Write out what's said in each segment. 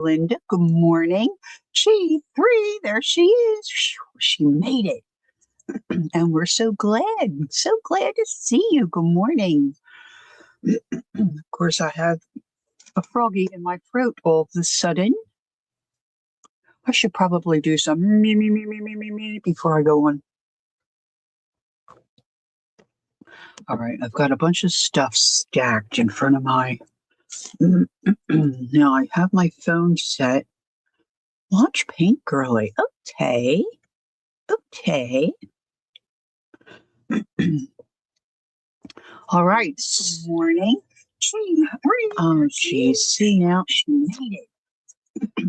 Linda, good morning. G3, there she is. She made it. And we're so glad to see you. Good morning. Of course, I have a froggy in my throat all of a sudden. I should probably do some me before I go on. All right, I've got a bunch of stuff stacked in front of my. Now I have my phone set. Watch Paint Girly. Okay. All right. Good morning. Oh, geez. See, now she made it.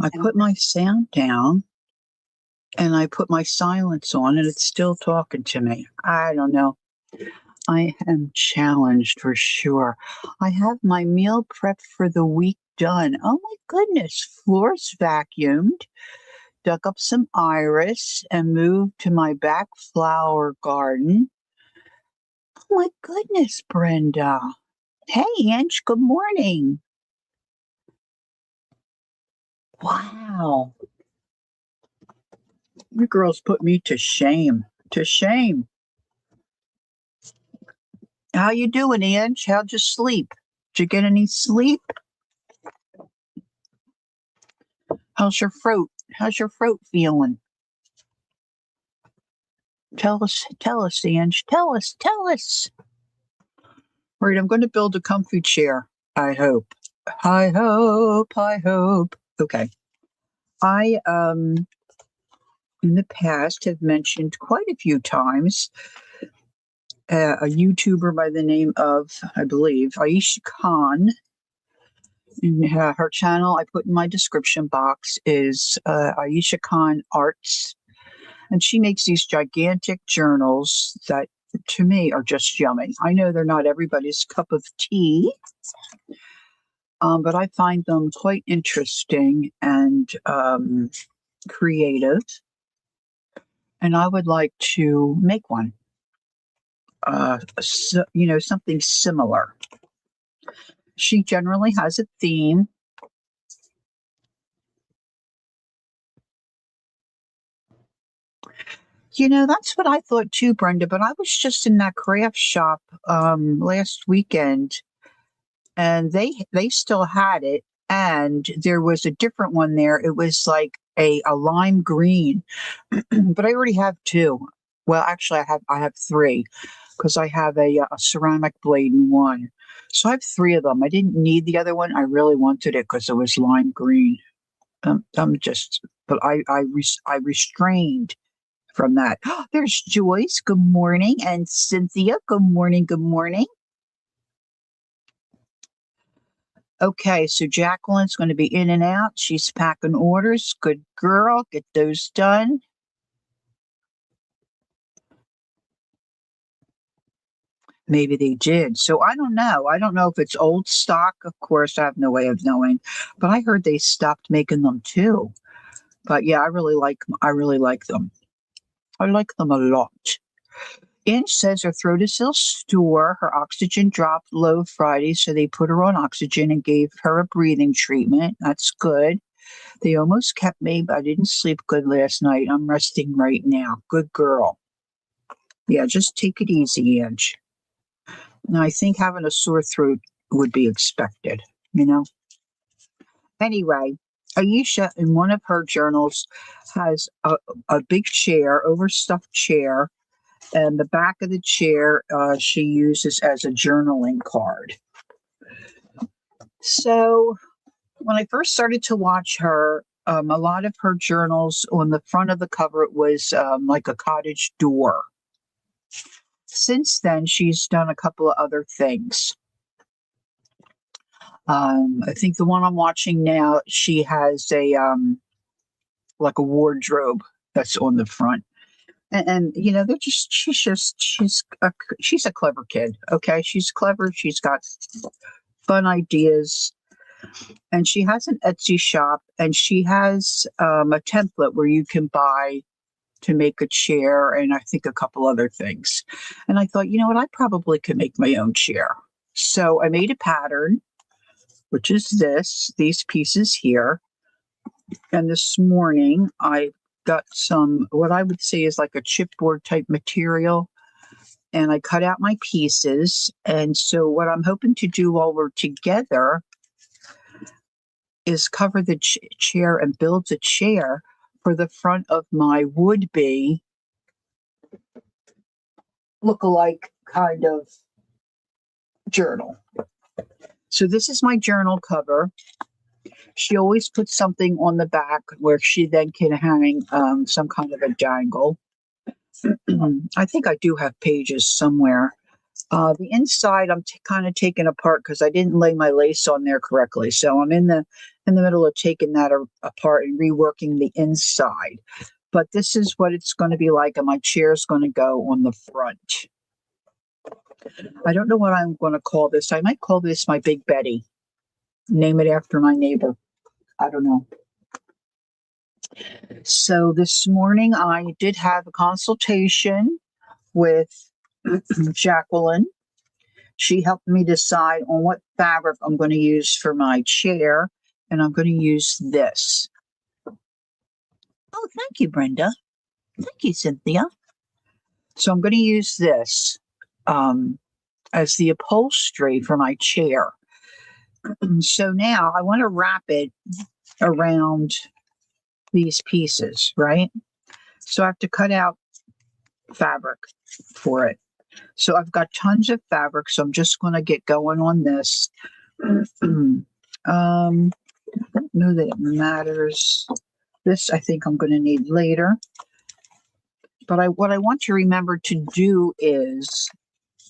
I put my sound down and I put my silence on and it's still talking to me. I don't know. I am challenged for sure. I have my meal prep for the week done. Oh my goodness. Floors vacuumed, dug up some iris, and moved to my back flower garden. Oh my goodness, Brenda. Hey, Ange, good morning. Wow. You girls put me to shame. To shame. How you doing, Ange? How'd you sleep? Did you get any sleep? How's your throat? How's your throat feeling? Tell us, Ange. Tell us. Right, I'm going to build a comfy chair. I hope. Okay. I in the past have mentioned quite a few times a YouTuber by the name of, I believe, Aisha Khan. And her channel I put in my description box is Aisha Khan Arts. And she makes these gigantic journals that, to me, are just yummy. I know they're not everybody's cup of tea, but I find them quite interesting and creative. And I would like to make one. Something similar. She generally has a theme. That's what I thought too, Brenda, but I was just in that craft shop last weekend and they still had it, and there was a different one there. It was like a lime green, but I already have two. Well, actually I have three because I have a ceramic blade in one. So I have three of them. I didn't need the other one. I really wanted it because it was lime green. But I restrained from that. There's Joyce. Good morning. And Cynthia. Good morning. Okay, so Jacqueline's going to be in and out. She's packing orders. Good girl. Get those done. Maybe they did. So I don't know. I don't know if it's old stock. Of course, I have no way of knowing. But I heard they stopped making them too. But yeah, I really like them. I like them a lot. Inch says her throat is still sore. Her oxygen dropped low Friday, so they put her on oxygen and gave her a breathing treatment. That's good. They almost kept me, but I didn't sleep good last night. I'm resting right now. Good girl. Yeah, just take it easy, Ange. Now, I think having a sore throat would be expected, Anyway, Aisha, in one of her journals, has a big chair, overstuffed chair, and the back of the chair she uses as a journaling card. So when I first started to watch her, a lot of her journals on the front of the cover, it was like a cottage door. Since then, she's done a couple of other things. I think the one I'm watching now, she has a like a wardrobe that's on the front. And she's a clever kid. Okay. She's clever. She's got fun ideas, and she has an Etsy shop, and she has a template where you can buy to make a chair and I think a couple other things. And I thought, you know what, I probably could make my own chair. So I made a pattern, which is these pieces here. And this morning I got some, what I would say is like a chipboard type material, and I cut out my pieces. And so what I'm hoping to do while we're together is cover the chair and build a chair for the front of my would-be look-alike kind of journal. So this is my journal cover. She always puts something on the back where she then can hang some kind of a dangle. I think I do have pages somewhere. The inside I'm kind of taking apart because I didn't lay my lace on there correctly. So I'm in the middle of taking that apart and reworking the inside. But this is what it's going to be like, and my chair is going to go on the front. I don't know what I'm going to call this. I might call this my Big Betty. Name it after my neighbor. I don't know. So this morning I did have a consultation with Jacqueline. She helped me decide on what fabric I'm going to use for my chair, and I'm going to use this. Oh, thank you, Brenda. Thank you, Cynthia. So I'm going to use this as the upholstery for my chair. So now I want to wrap it around these pieces, right? So I have to cut out fabric for it. So I've got tons of fabric, so I'm just going to get going on this. I don't know that it matters. This I think I'm going to need later. But what I want to remember to do is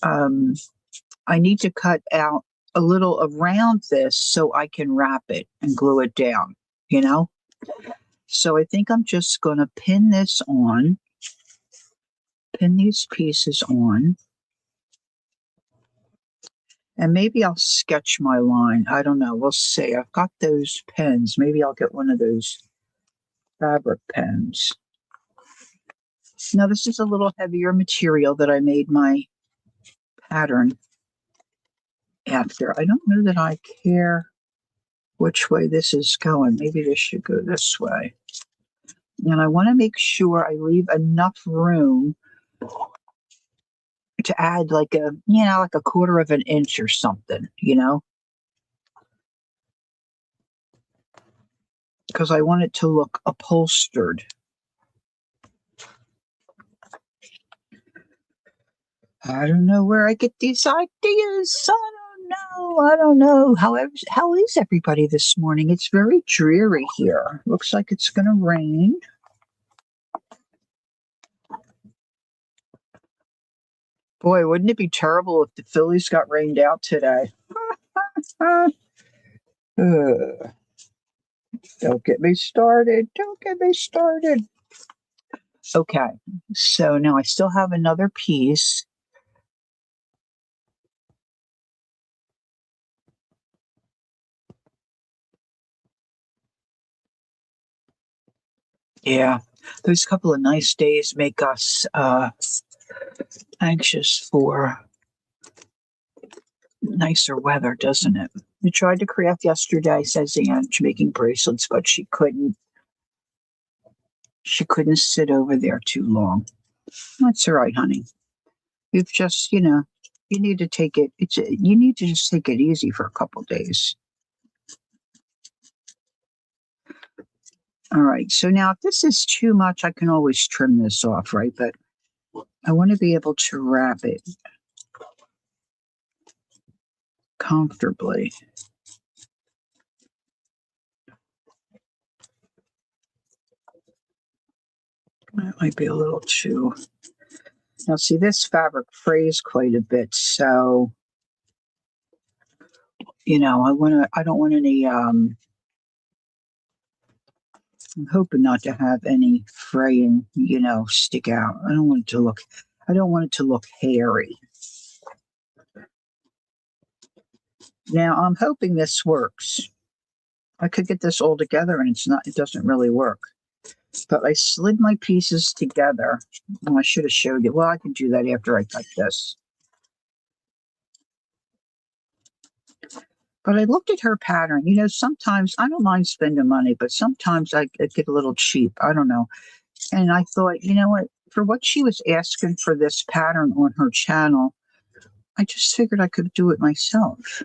I need to cut out a little around this so I can wrap it and glue it down, you know? So I think I'm just going to pin this on, pin these pieces on, and maybe I'll sketch my line. I don't know. We'll see. I've got those pens. Maybe I'll get one of those fabric pens. Now, this is a little heavier material that I made my pattern after. I don't know that I care which way this is going. Maybe this should go this way. And I want to make sure I leave enough room to add like a quarter of an inch or something, because I want it to look upholstered. I don't know where I get these ideas. I don't know. However, how is everybody this morning? It's very dreary here. Looks like it's going to rain. Boy, wouldn't it be terrible if the Phillies got rained out today? Don't get me started. Don't get me started. Okay, so now I still have another piece. Yeah, those couple of nice days make us anxious for nicer weather, doesn't it? We tried to craft yesterday, says Ange, making bracelets, but she couldn't. She couldn't sit over there too long. That's all right, honey. You've just, you need to take it. You need to just take it easy for a couple days. All right. So now, if this is too much, I can always trim this off, right? But I want to be able to wrap it comfortably. That might be a little too. Now, see, this fabric frays quite a bit, so I don't want any. I'm hoping not to have any fraying, stick out. I don't want it to look hairy. Now, I'm hoping this works. I could get this all together and it doesn't really work. But I slid my pieces together. Oh, I should have showed you. Well, I can do that after I cut this. But I looked at her pattern. You know, sometimes I don't mind spending money, but sometimes I get a little cheap. I don't know. And I thought, you know what? For what she was asking for this pattern on her channel, I just figured I could do it myself.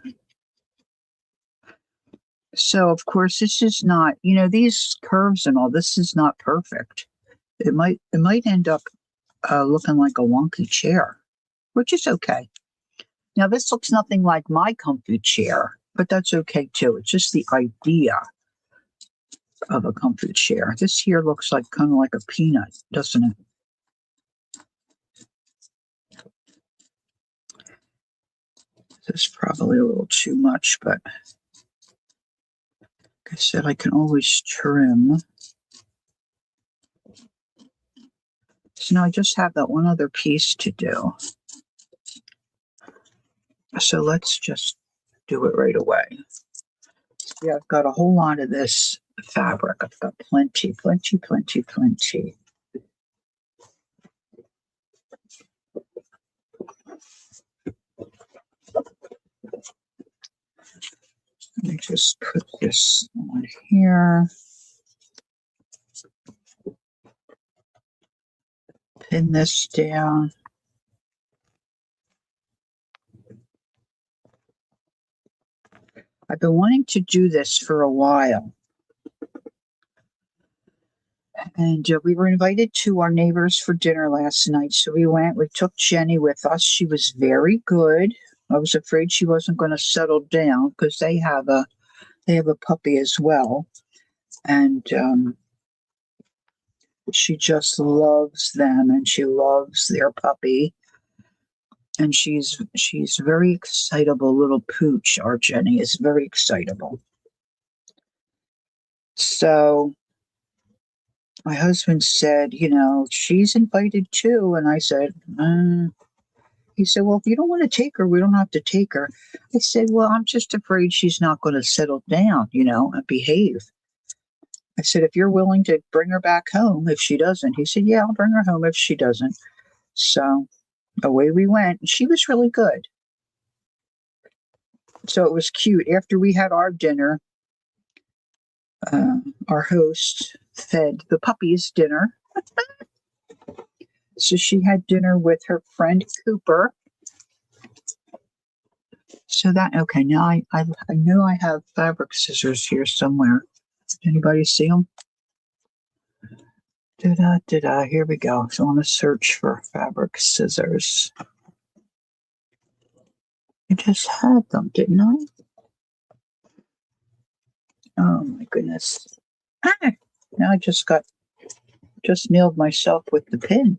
So, of course, this is not, you know, these curves and all, this is not perfect. It might end up looking like a wonky chair, which is okay. Now, this looks nothing like my comfy chair, but that's okay too. It's just the idea of a comfy chair. This here looks like kind of like a peanut, doesn't it? This is probably a little too much, but like I said, I can always trim. So now I just have that one other piece to do. So let's just do it right away. Yeah, I've got a whole lot of this fabric. I've got plenty, plenty, plenty, plenty. Let me just put this on here. Pin this down. I've been wanting to do this for a while. And we were invited to our neighbors for dinner last night. So we went, we took Jenny with us. She was very good. I was afraid she wasn't going to settle down because they have a puppy as well. And she just loves them and she loves their puppy. And she's very excitable little pooch. Our Jenny is very excitable. So my husband said, you know, she's invited too. And I said, he said, well, if you don't want to take her, we don't have to take her. I said, well, I'm just afraid she's not going to settle down, you know, and behave. I said, if you're willing to bring her back home, if she doesn't. He said, yeah, I'll bring her home if she doesn't. So away we went. She was really good. So it was cute. After we had our dinner, our host fed the puppies dinner. So she had dinner with her friend Cooper. So that, okay, now I know I have fabric scissors here somewhere. Anybody see them? Here we go. So I want to search for fabric scissors. I just had them, didn't I? Oh my goodness. Now I just nailed myself with the pin.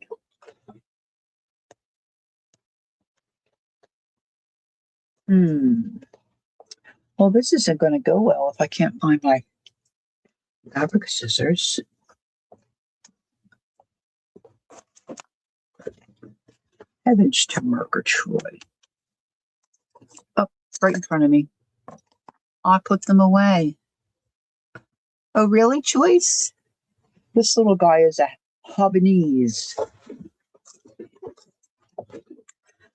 Well, this isn't going to go well if I can't find my fabric scissors. Heavens to Murgatroyd. Oh, right in front of me. I put them away. Oh, really, Joyce? This little guy is a Havanese.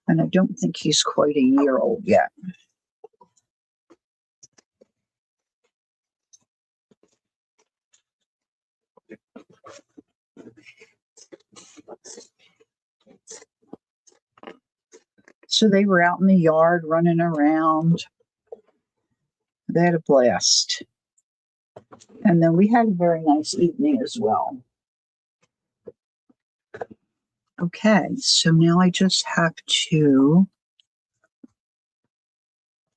And I don't think he's quite a year old yet. So they were out in the yard running around. They had a blast. And then we had a very nice evening as well. Okay, so now I just have to,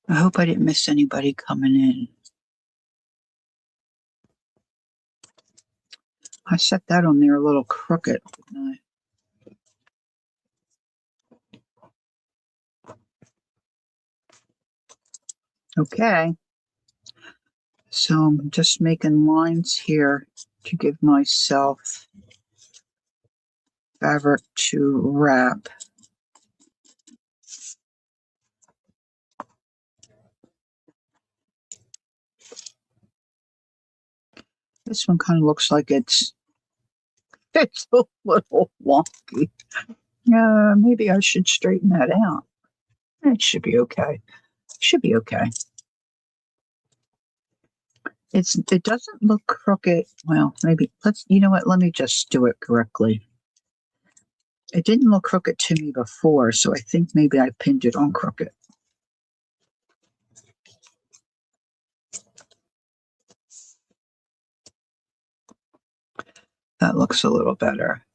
I hope I didn't miss anybody coming in. I set that on there a little crooked. Okay. So I'm just making lines here to give myself fabric to wrap. This one kind of looks like it's a little wonky. Maybe I should straighten that out. It should be okay. Should be okay. It doesn't look crooked. Well, maybe you know what? Let me just do it correctly. It didn't look crooked to me before, so I think maybe I pinned it on crooked. That looks a little better.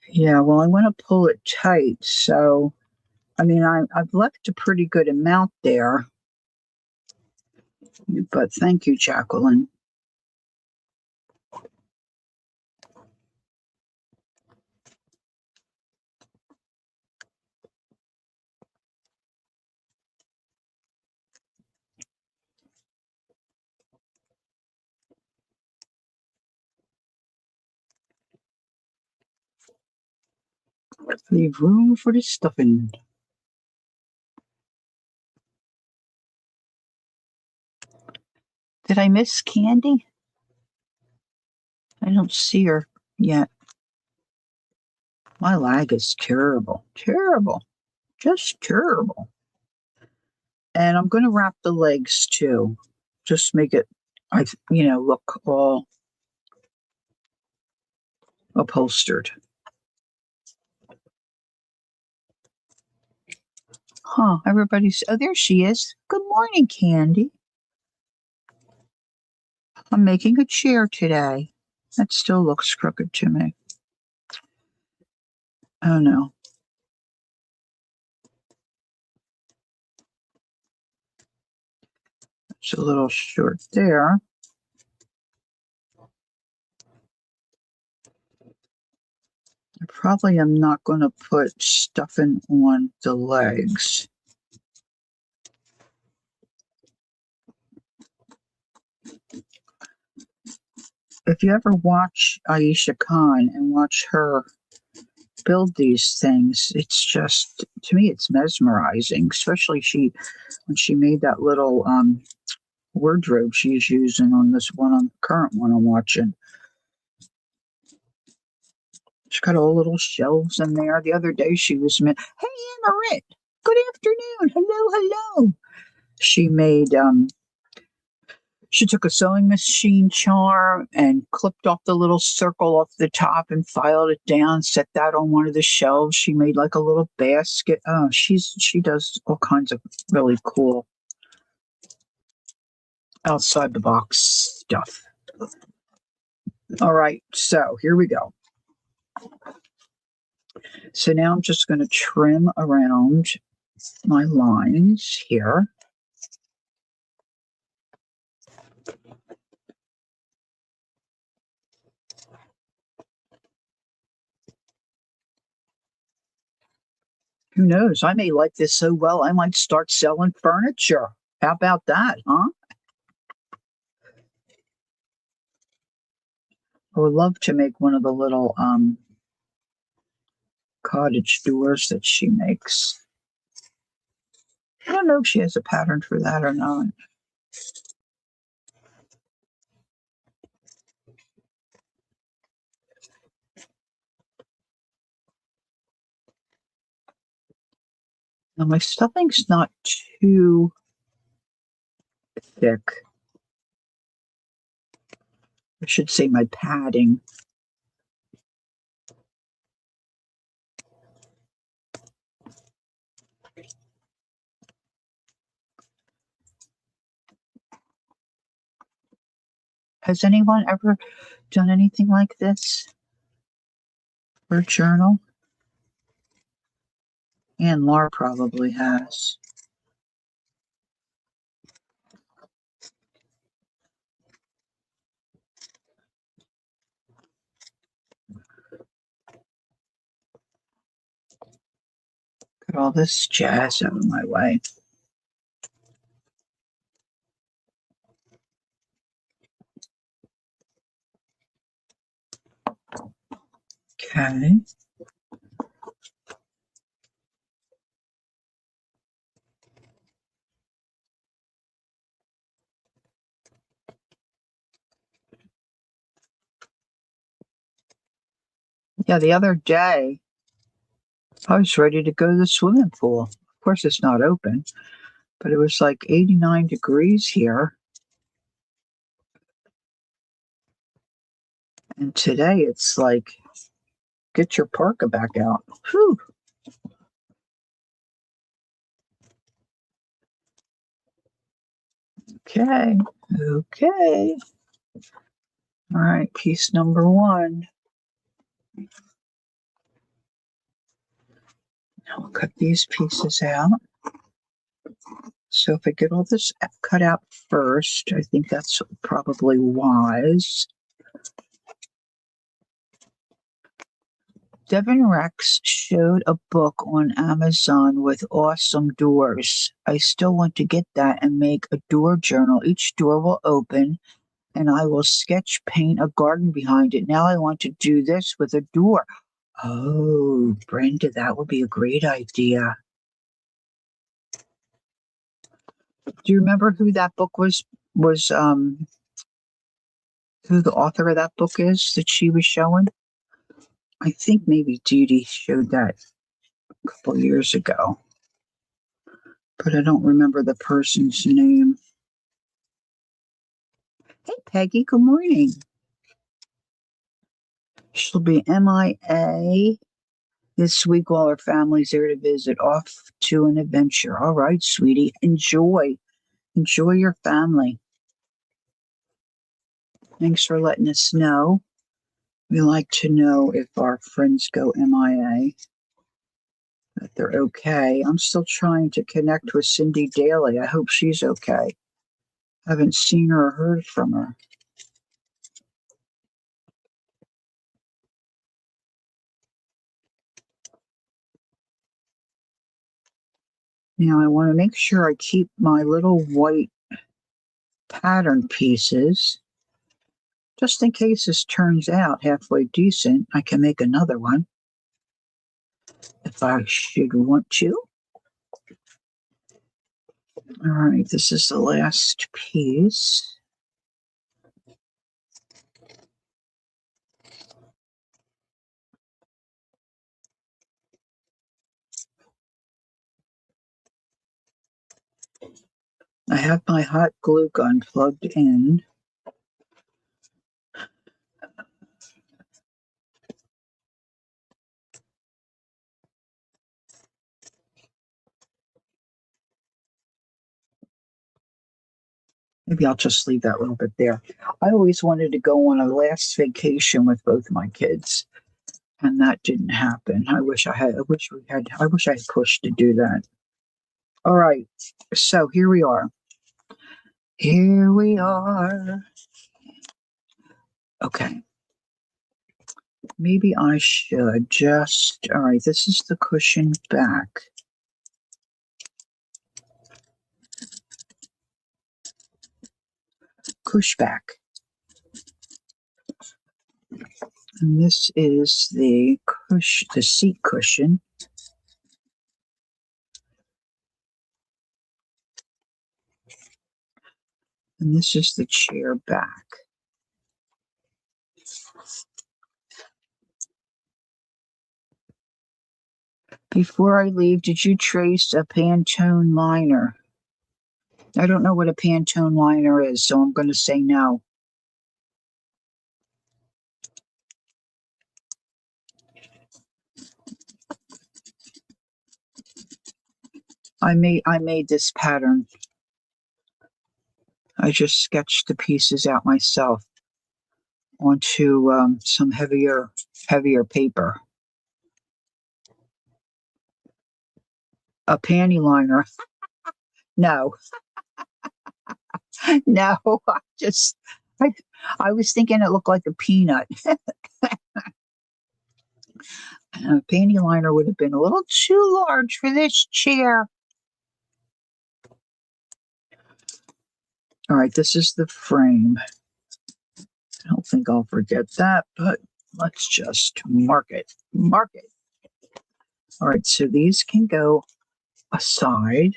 Yeah, well, I want to pull it tight, so I mean, I've left a pretty good amount there, but thank you, Jacqueline. Leave room for the stuffing. Did I miss Candy? I don't see her yet. My lag is terrible. Terrible. Just terrible. And I'm going to wrap the legs too. Just make it, look all upholstered. Huh, oh, there she is. Good morning, Candy. I'm making a chair today. That still looks crooked to me. Oh no. It's a little short there. I probably am not going to put stuffing on the legs. If you ever watch Aisha Khan and watch her build these things, it's just, to me, it's mesmerizing, especially when she made that little wardrobe she's using on this one, on the current one I'm watching. She's got all little shelves in there. The other day she was, hey, Marit, good afternoon. Hello, hello. She made, she took a sewing machine charm and clipped off the little circle off the top and filed it down, set that on one of the shelves. She made like a little basket. Oh, she does all kinds of really cool outside the box stuff. All right, so here we go. So now I'm just going to trim around my lines here. Who knows? I may like this so well, I might start selling furniture. How about that, huh? I would love to make one of the little cottage doors that she makes. I don't know if she has a pattern for that or not. Now, my stuffing's not too thick. I should say my padding. Has anyone ever done anything like this for a journal? And Laura probably has. Get all this jazz out of my way. Okay. Yeah, the other day I was ready to go to the swimming pool. Of course, it's not open, but it was like 89 degrees here. And today it's like, get your parka back out. Whew. Okay. Okay. All right. Piece number one. Now we'll cut these pieces out. So if I get all this cut out first, I think that's probably wise. Devin Rex showed a book on Amazon with awesome doors. I still want to get that and make a door journal. Each door will open and I will sketch paint a garden behind it. Now I want to do this with a door. Oh, Brenda, that would be a great idea. Do you remember who that book was who the author of that book is that she was showing? I think maybe Dee Dee showed that a couple years ago, but I don't remember the person's name. Hey, Peggy, good morning. She'll be MIA this week while her family's there to visit, off to an adventure. All right, sweetie, enjoy. Enjoy your family. Thanks for letting us know. We like to know if our friends go MIA, that they're okay. I'm still trying to connect with Cindy Daly. I hope she's okay. Haven't seen her or heard from her. Now I want to make sure I keep my little white pattern pieces. Just in case this turns out halfway decent, I can make another one if I should want to. All right, this is the last piece. I have my hot glue gun plugged in. Maybe I'll just leave that little bit there. I always wanted to go on a last vacation with both my kids, and that didn't happen. I wish I had. I wish I had pushed to do that. All right, so here we are. Here we are. Okay. Maybe I should just. All right, this is the cushion back. Cush back. And this is the seat cushion. And this is the chair back. Before I leave, did you trace a Pantone liner? I don't know what a Pantone liner is, so I'm going to say no. I made this pattern. I just sketched the pieces out myself onto some heavier paper. A panty liner. No, no. I, I was thinking it looked like a peanut. A panty liner would have been a little too large for this chair. All right, this is the frame. I don't think I'll forget that, but let's just mark it. Mark it. All right, so these can go aside.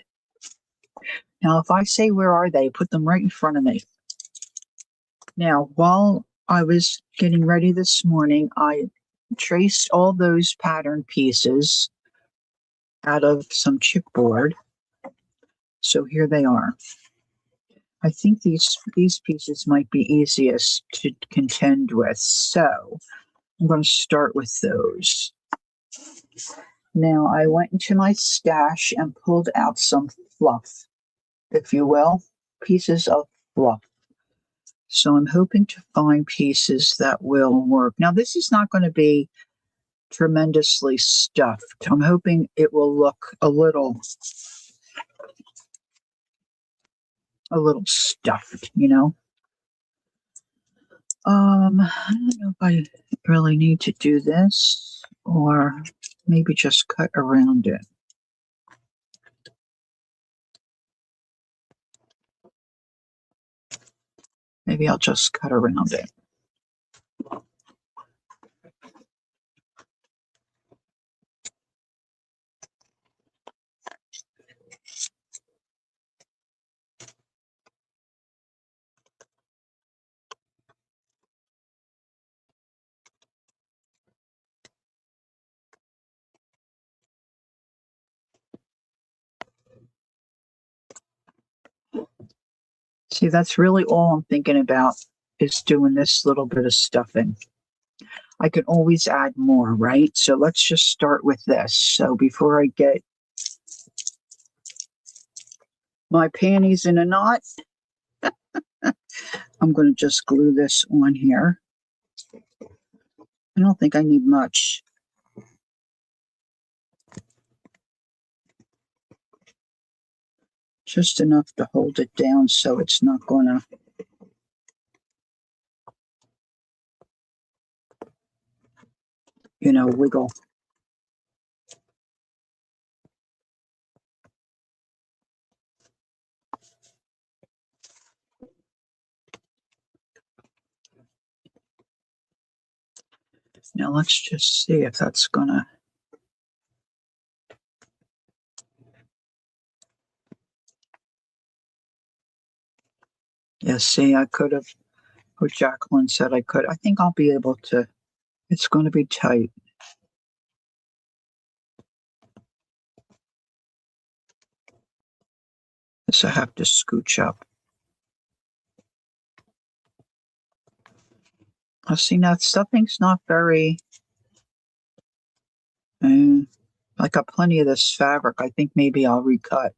Now, if I say where are they, put them right in front of me. Now, while I was getting ready this morning, I traced all those pattern pieces out of some chipboard. So here they are. I think these pieces might be easiest to contend with. So I'm going to start with those. Now I went into my stash and pulled out some fluff, if you will, pieces of fluff. So I'm hoping to find pieces that will work. Now this is not going to be tremendously stuffed. I'm hoping it will look a little stuffed, you know. I don't know if I really need to do this or maybe just cut around it. Maybe I'll just cut around it. See, that's really all I'm thinking about is doing this little bit of stuffing. I can always add more, right? So let's just start with this. So before I get my panties in a knot, I'm going to just glue this on here. I don't think I need much. Just enough to hold it down so it's not going to, wiggle. Now let's just see if that's going to. Yeah, see, I could have, what Jacqueline said I could. I think I'll be able to. It's going to be tight. So I have to scooch up. I see now stuffing's not very. I got plenty of this fabric. I think maybe I'll recut.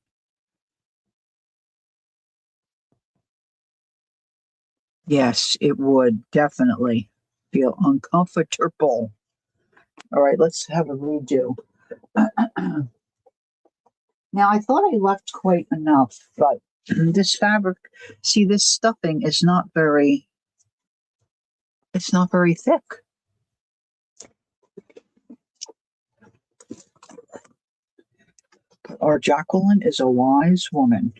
Yes, it would definitely feel uncomfortable. All right, let's have a redo. Now, I thought I left quite enough, but this fabric, see, this stuffing is not very, it's not very thick. But our Jacqueline is a wise woman.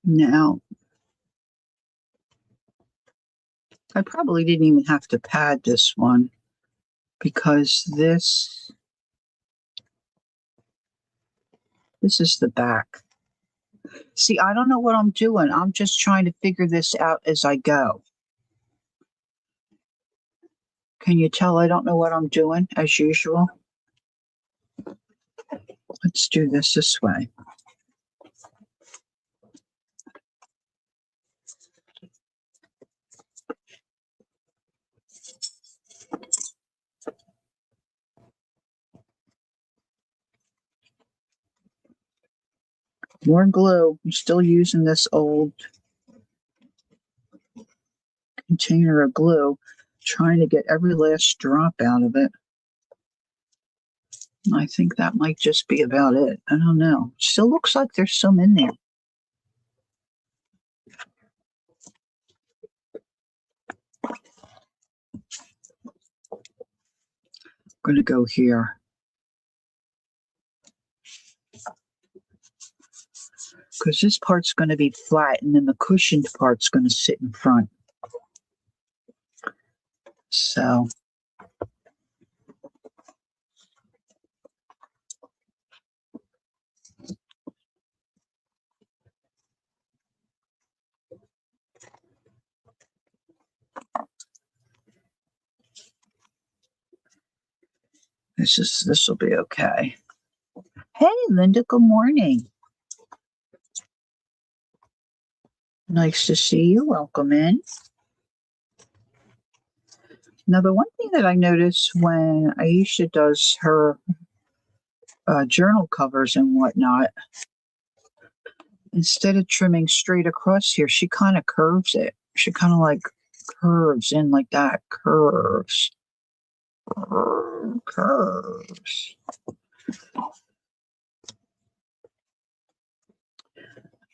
Now, I probably didn't even have to pad this one because this is the back. See, I don't know what I'm doing. I'm just trying to figure this out as I go. Can you tell I don't know what I'm doing as usual? Let's do this way. More glue. I'm still using this old container of glue, trying to get every last drop out of it. I think that might just be about it. I don't know. Still looks like there's some in there. I'm going to go here. Because this part's going to be flat and then the cushioned part's going to sit in front. So This will be okay. Hey, Linda, good morning. Nice to see you. Welcome in. Now, the one thing that I notice when Aisha does her journal covers and whatnot, instead of trimming straight across here, she kind of curves it. She kind of like curves in like that. Curves. Curves.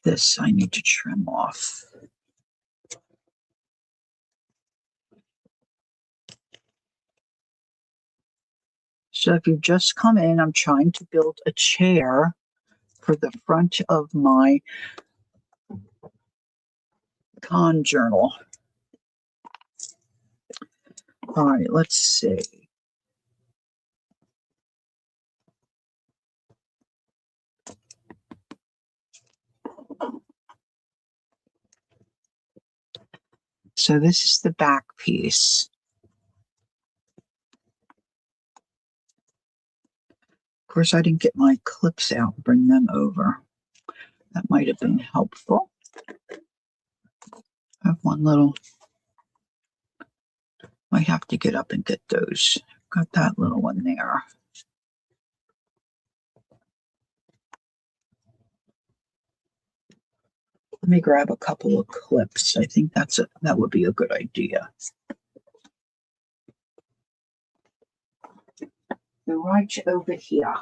This I need to trim off. So if you've just come in, I'm trying to build a chair for the front of my con journal. All right, let's see. So this is the back piece. Of course, I didn't get my clips out and bring them over. That might have been helpful. I have one little, might have to get up and get those. Got that little one there. Let me grab a couple of clips. I think that would be a good idea. They're right over here.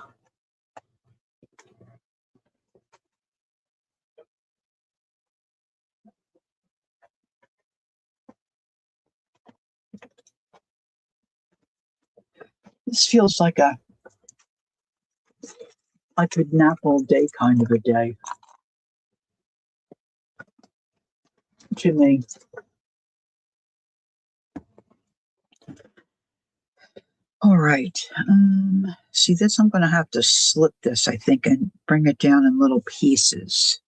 This feels like I could nap all day kind of a day to me. All right. See this, I'm going to have to slip this, I think, and bring it down in little pieces.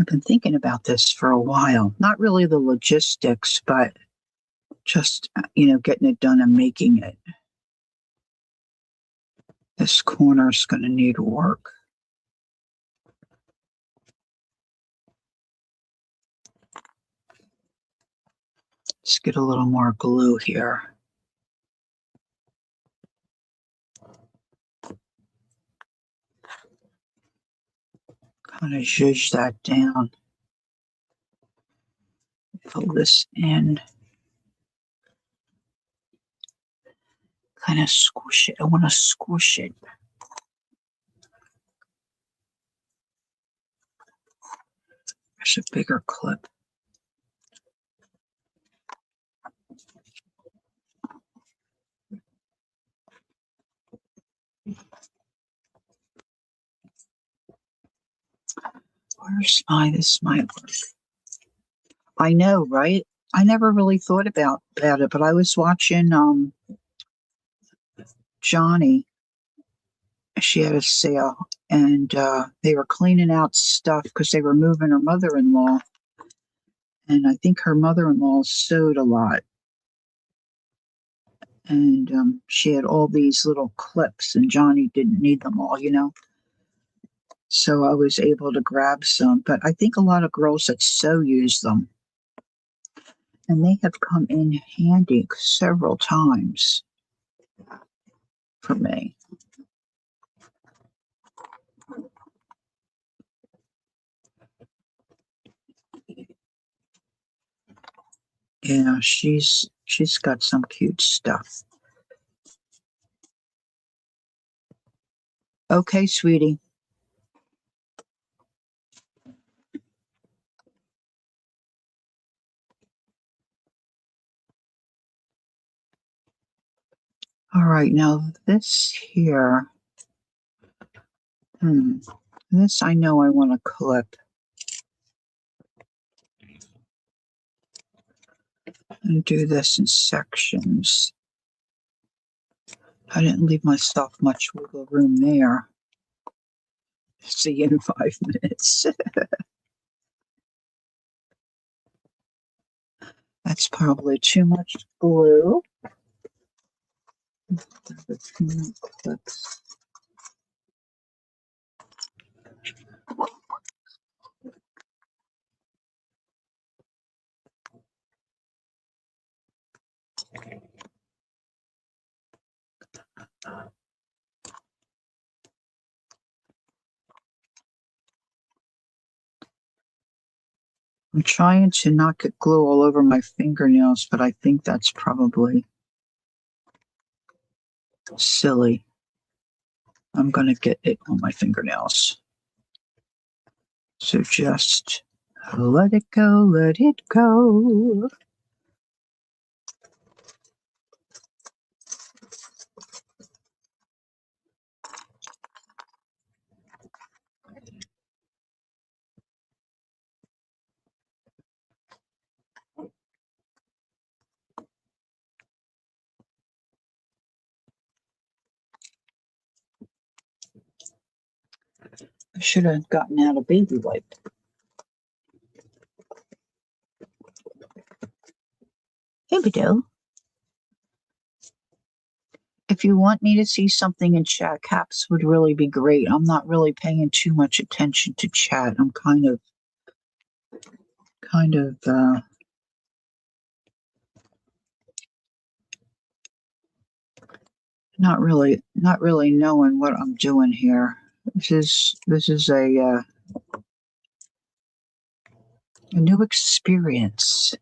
I've been thinking about this for a while. Not really the logistics, but just, getting it done and making it. This corner is going to need work. Let's get a little more glue here. Kind of zhuzh that down. Fill this in. Kind of squish it. I want to squish it. There's a bigger clip. This might work. I know, right? I never really thought about it, but I was watching Johnny. She had a sale, and they were cleaning out stuff because they were moving her mother-in-law. And I think her mother-in-law sewed a lot. And she had all these little clips, and Johnny didn't need them all, So I was able to grab some. But I think a lot of girls that sew use them. And they have come in handy several times for me. Yeah, she's got some cute stuff. Okay, sweetie. All right, now this here. This I know I want to clip and do this in sections. I didn't leave myself much wiggle room there. See you in 5 minutes. That's probably too much glue. Clips. I'm trying to not get glue all over my fingernails, but I think that's probably silly. I'm going to get it on my fingernails. So just let it go, let it go. I should have gotten out a baby wipe. Hey, Badoo. If you want me to see something in chat, caps would really be great. I'm not really paying too much attention to chat. I'm kind of not really knowing what I'm doing here. This is a new experience.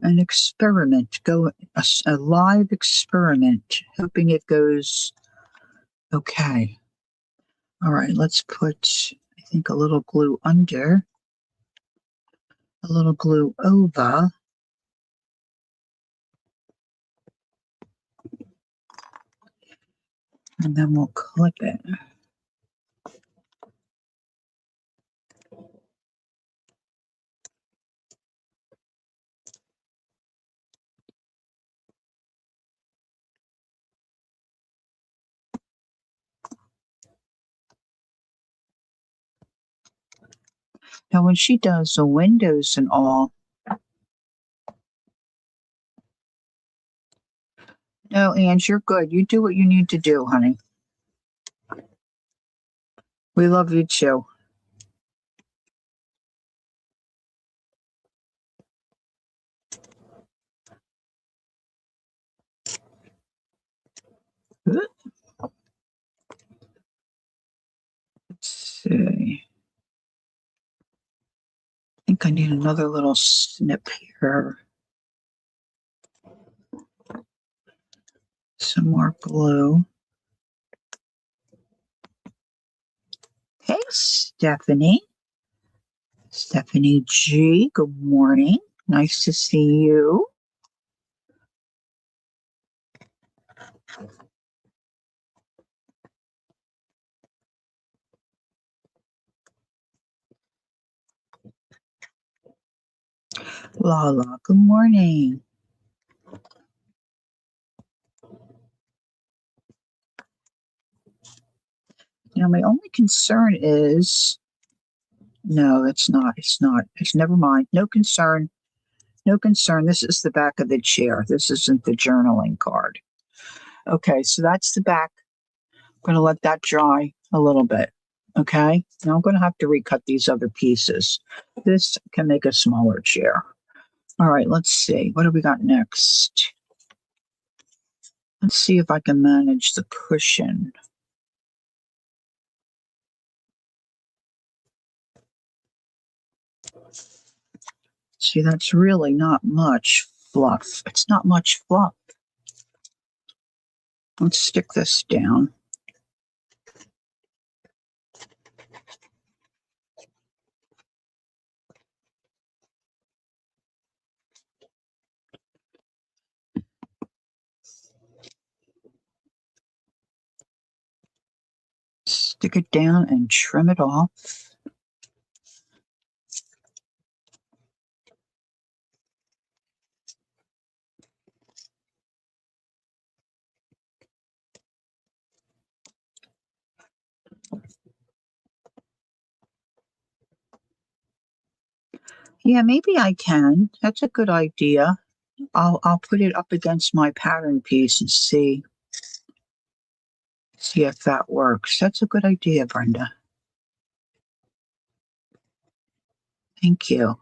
An experiment, a live experiment, hoping it goes okay. All right, let's put, I think, a little glue under, a little glue over, and then we'll clip it. Now, when she does the windows and all, no, Ange, you're good. You do what you need to do, honey. We love you too. Let's see. I think I need another little snip here. Some more glue. Hey, Stephanie. Stephanie G, good morning. Nice to see you. Lala, good morning. Now, my only concern is no, it's not. It's not. It's never mind. No concern. No concern. This is the back of the chair. This isn't the journaling card. Okay, so that's the back. I'm going to let that dry a little bit. Okay, now I'm going to have to recut these other pieces. This can make a smaller chair. All right, let's see. What do we got next? Let's see if I can manage the cushion. See, that's really not much fluff. It's not much fluff. Let's stick this down. Stick it down and trim it off. Yeah, maybe I can. That's a good idea. I'll put it up against my pattern piece and see if that works. That's a good idea, Brenda. Thank you.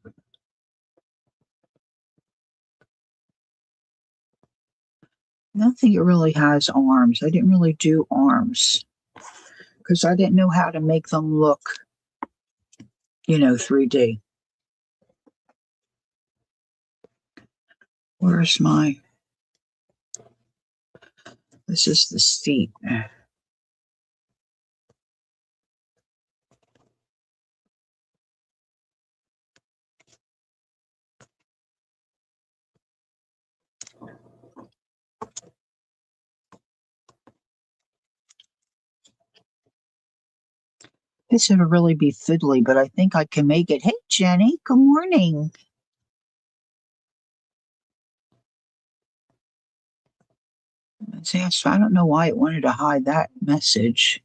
I don't think it really has arms. I didn't really do arms because I didn't know how to make them look, 3D. Where's my, this is the seat. This would really be fiddly, but I think I can make it. Hey, Jenny, good morning. So I don't know why it wanted to hide that message.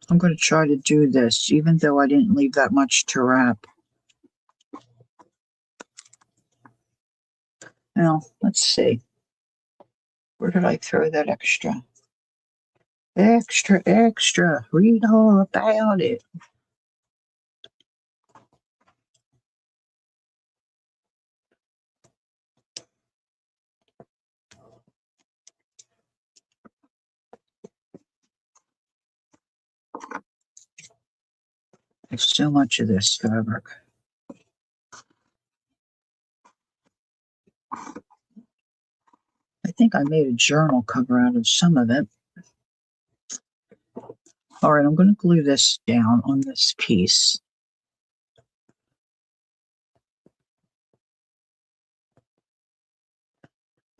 I'm going to try to do this, even though I didn't leave that much to wrap. Now, let's see. Where did I throw that extra? Extra, extra. Read all about it. There's so much of this fabric. I think I made a journal cover out of some of it. All right, I'm going to glue this down on this piece.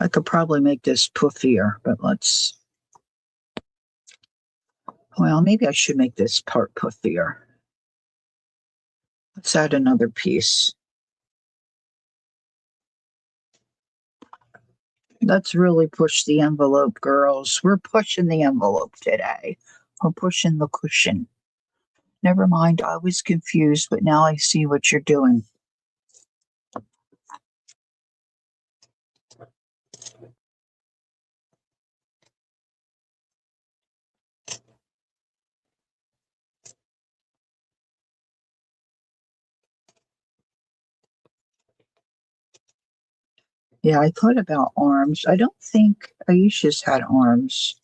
I could probably make this puffier, but well, maybe I should make this part puffier. Let's add another piece. Let's really push the envelope, girls. We're pushing the envelope today. We're pushing the cushion. Never mind, I was confused, but now I see what you're doing. Yeah, I thought about arms. I don't think Aisha's had arms.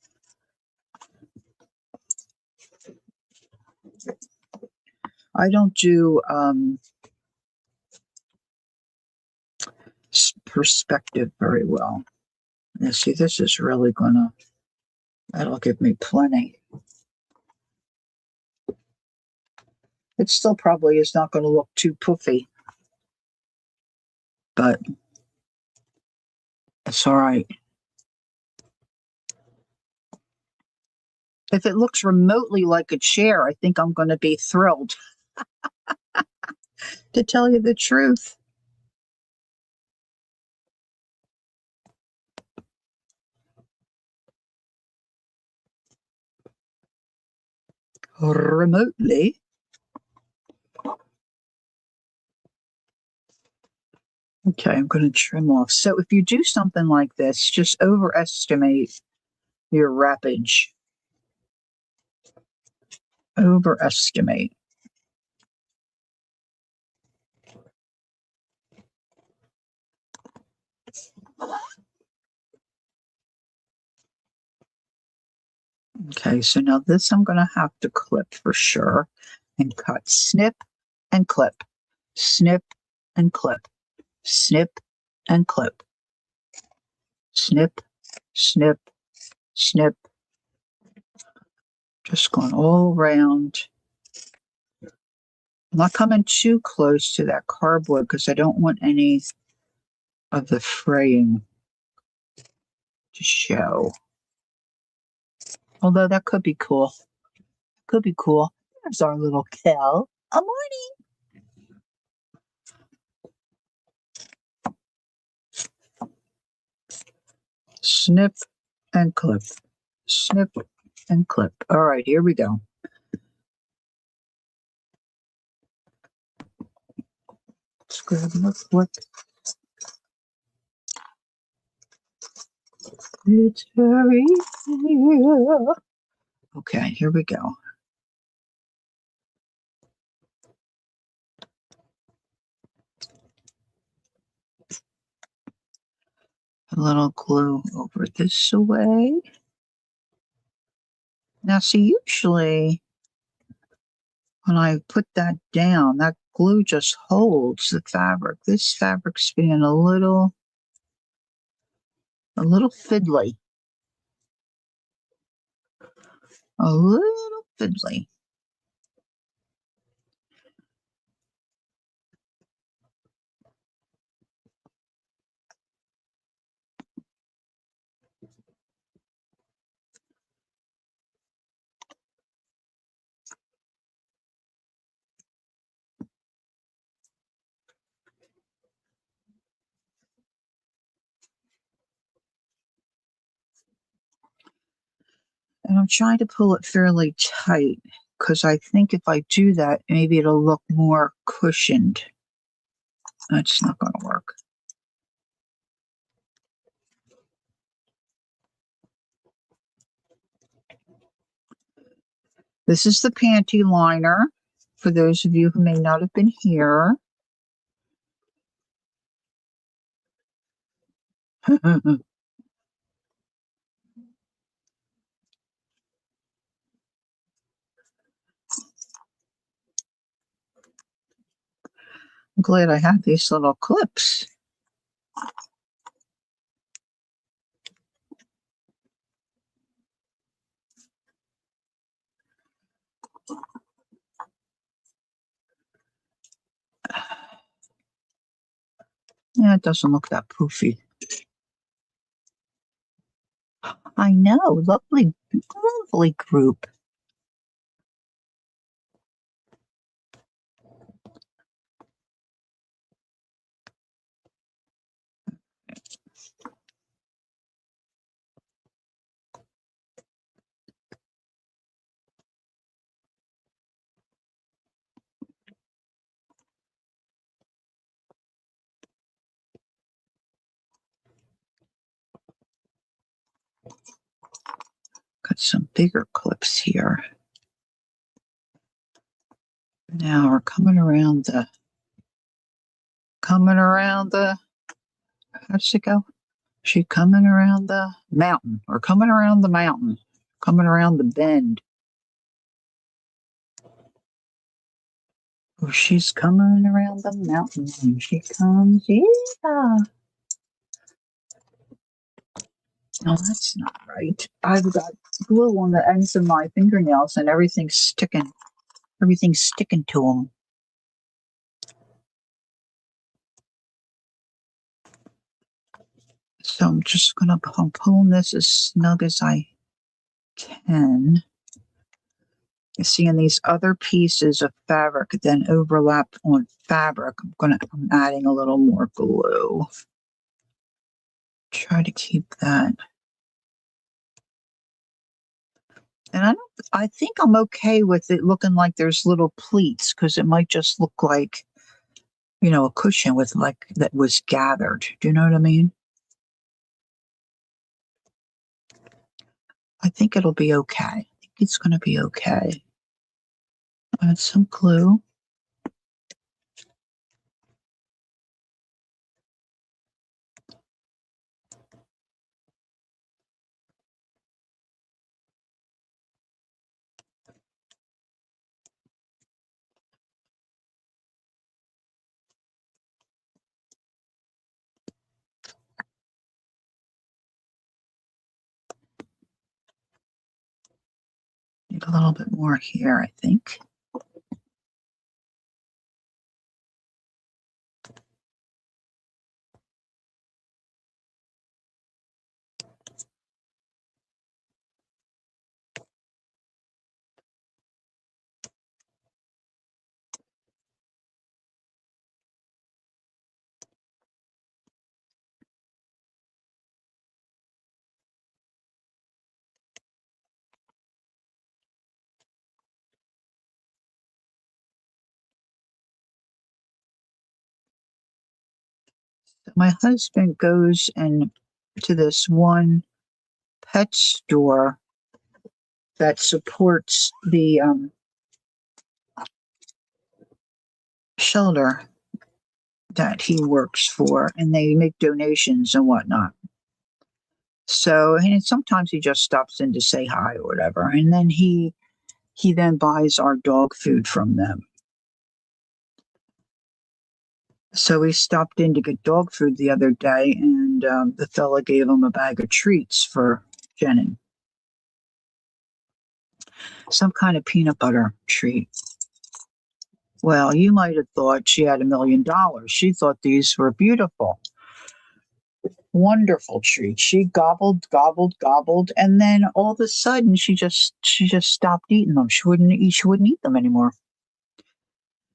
I don't do perspective very well. Now, see, this is really that'll give me plenty. It still probably is not going to look too puffy, but it's all right. If it looks remotely like a chair, I think I'm going to be thrilled, to tell you the truth. Remotely. Okay, I'm going to trim off. So if you do something like this, just overestimate your wrappage. Overestimate. Okay, so now this I'm going to have to clip for sure and cut. Snip and clip. Snip and clip. Snip and clip. Snip, snip, snip. Just going all around. I'm not coming too close to that cardboard because I don't want any of the fraying to show. Although that could be cool. Could be cool. There's our little Kel. A morning. Snip and clip. Snip and clip. All right, here we go. Let's grab the clip. It's very clear. Okay, here we go. A little glue over this way. Now, see, usually when I put that down, that glue just holds the fabric. This fabric's being a little fiddly. A little fiddly. And I'm trying to pull it fairly tight because I think if I do that, maybe it'll look more cushioned. That's not going to work. This is the panty liner, for those of you who may not have been here. I'm glad I have these little clips. Yeah, it doesn't look that poofy. I know, lovely, lovely group. Got some bigger clips here. Now we're coming around the, how does it go? She coming around the mountain, or coming around the mountain, coming around the bend. Oh, she's coming around the mountain. She comes, yeah. No, that's not right. I've got glue on the ends of my fingernails and everything's sticking. Everything's sticking to them. So I'm just gonna pull this as snug as I can. You see, in these other pieces of fabric then overlap on fabric, I'm adding a little more glue. Try to keep that. And I think I'm okay with it looking like there's little pleats because it might just look like, a cushion with like that was gathered. Do you know what I mean? I think it'll be okay. I think it's going to be okay. Add some glue. Need a little bit more here, I think. My husband goes and to this one pet store that supports the shelter that he works for, and they make donations and whatnot. So, and sometimes he just stops in to say hi or whatever, and then he then buys our dog food from them. So he stopped in to get dog food the other day, and the fella gave him a bag of treats for Jenny, some kind of peanut butter treat. Well, you might have thought she had $1 million. She thought these were beautiful, wonderful treats. She gobbled, gobbled, gobbled, and then all of a sudden she just stopped eating them. She wouldn't eat them anymore.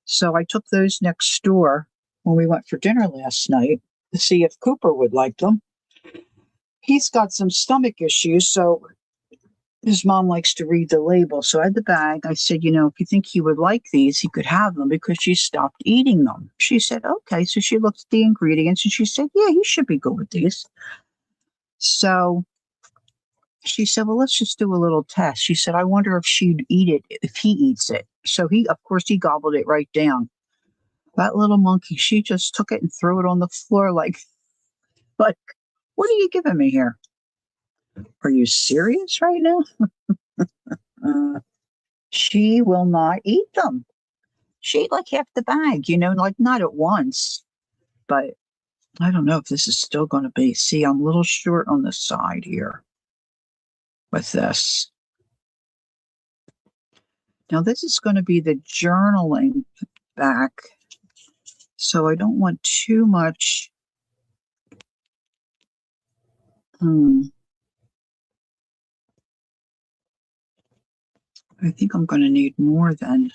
So I took those next door when we went for dinner last night to see if Cooper would like them. He's got some stomach issues, so his mom likes to read the label. So I had the bag. I said, if you think he would like these, he could have them because she stopped eating them. She said, okay. So she looked at the ingredients and she said, yeah, he should be good with these. So she said, well, let's just do a little test. She said, I wonder if she'd eat it if he eats it. So of course, he gobbled it right down. That little monkey, she just took it and threw it on the floor like, what are you giving me here? Are you serious right now? She will not eat them. She ate like half the bag, like not at once, but I don't know if this is still going to be. See, I'm a little short on the side here with this. Now, this is going to be the journaling back, so I don't want too much. I think I'm going to need more than.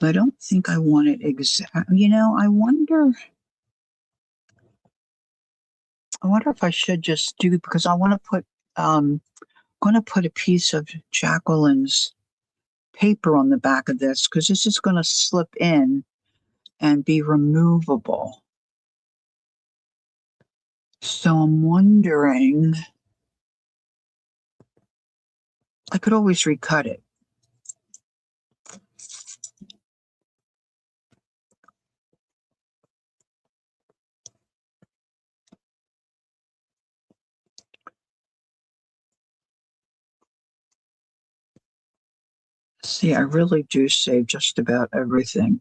I don't think I want it exact. I wonder if I should just do because I want to put. I'm going to put a piece of Jacqueline's paper on the back of this because this is going to slip in and be removable. So I'm wondering, I could always recut it. See, I really do save just about everything.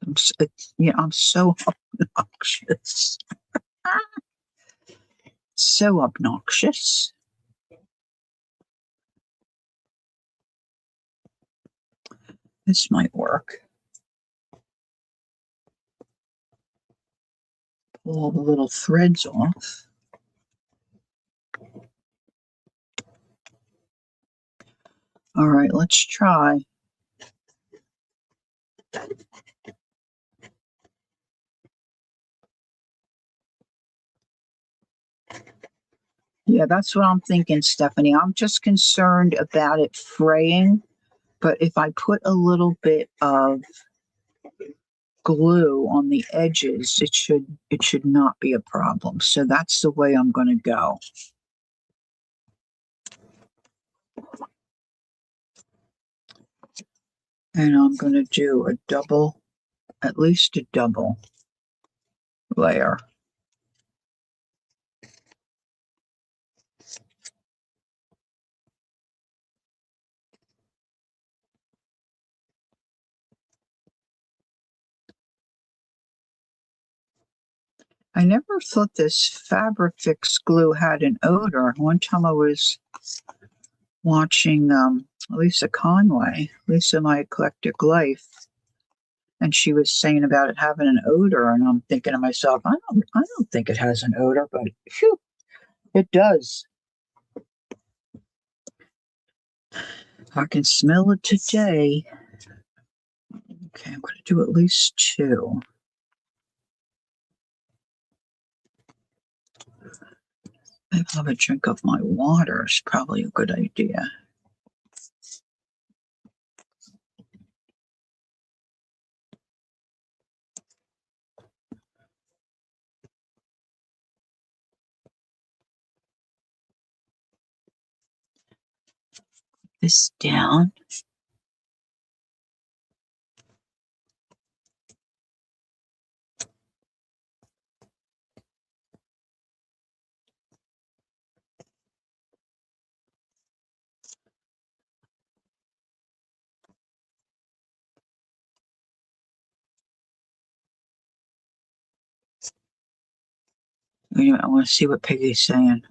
I'm so obnoxious. So obnoxious. This might work. Pull all the little threads off. All right, let's try. Yeah, that's what I'm thinking, Stephanie. I'm just concerned about it fraying, but if I put a little bit of glue on the edges, it should not be a problem. So that's the way I'm going to go. And I'm going to do at least a double layer. I never thought this Fabrifix glue had an odor. One time I was watching Lisa Conway, Lisa My Eclectic Life, and she was saying about it having an odor, and I'm thinking to myself, I don't think it has an odor, but phew, it does. I can smell it today. Okay, I'm going to do at least two. Maybe I'll have a drink of my water. It's probably a good idea. this down. Anyway, I want to see what Peggy's saying.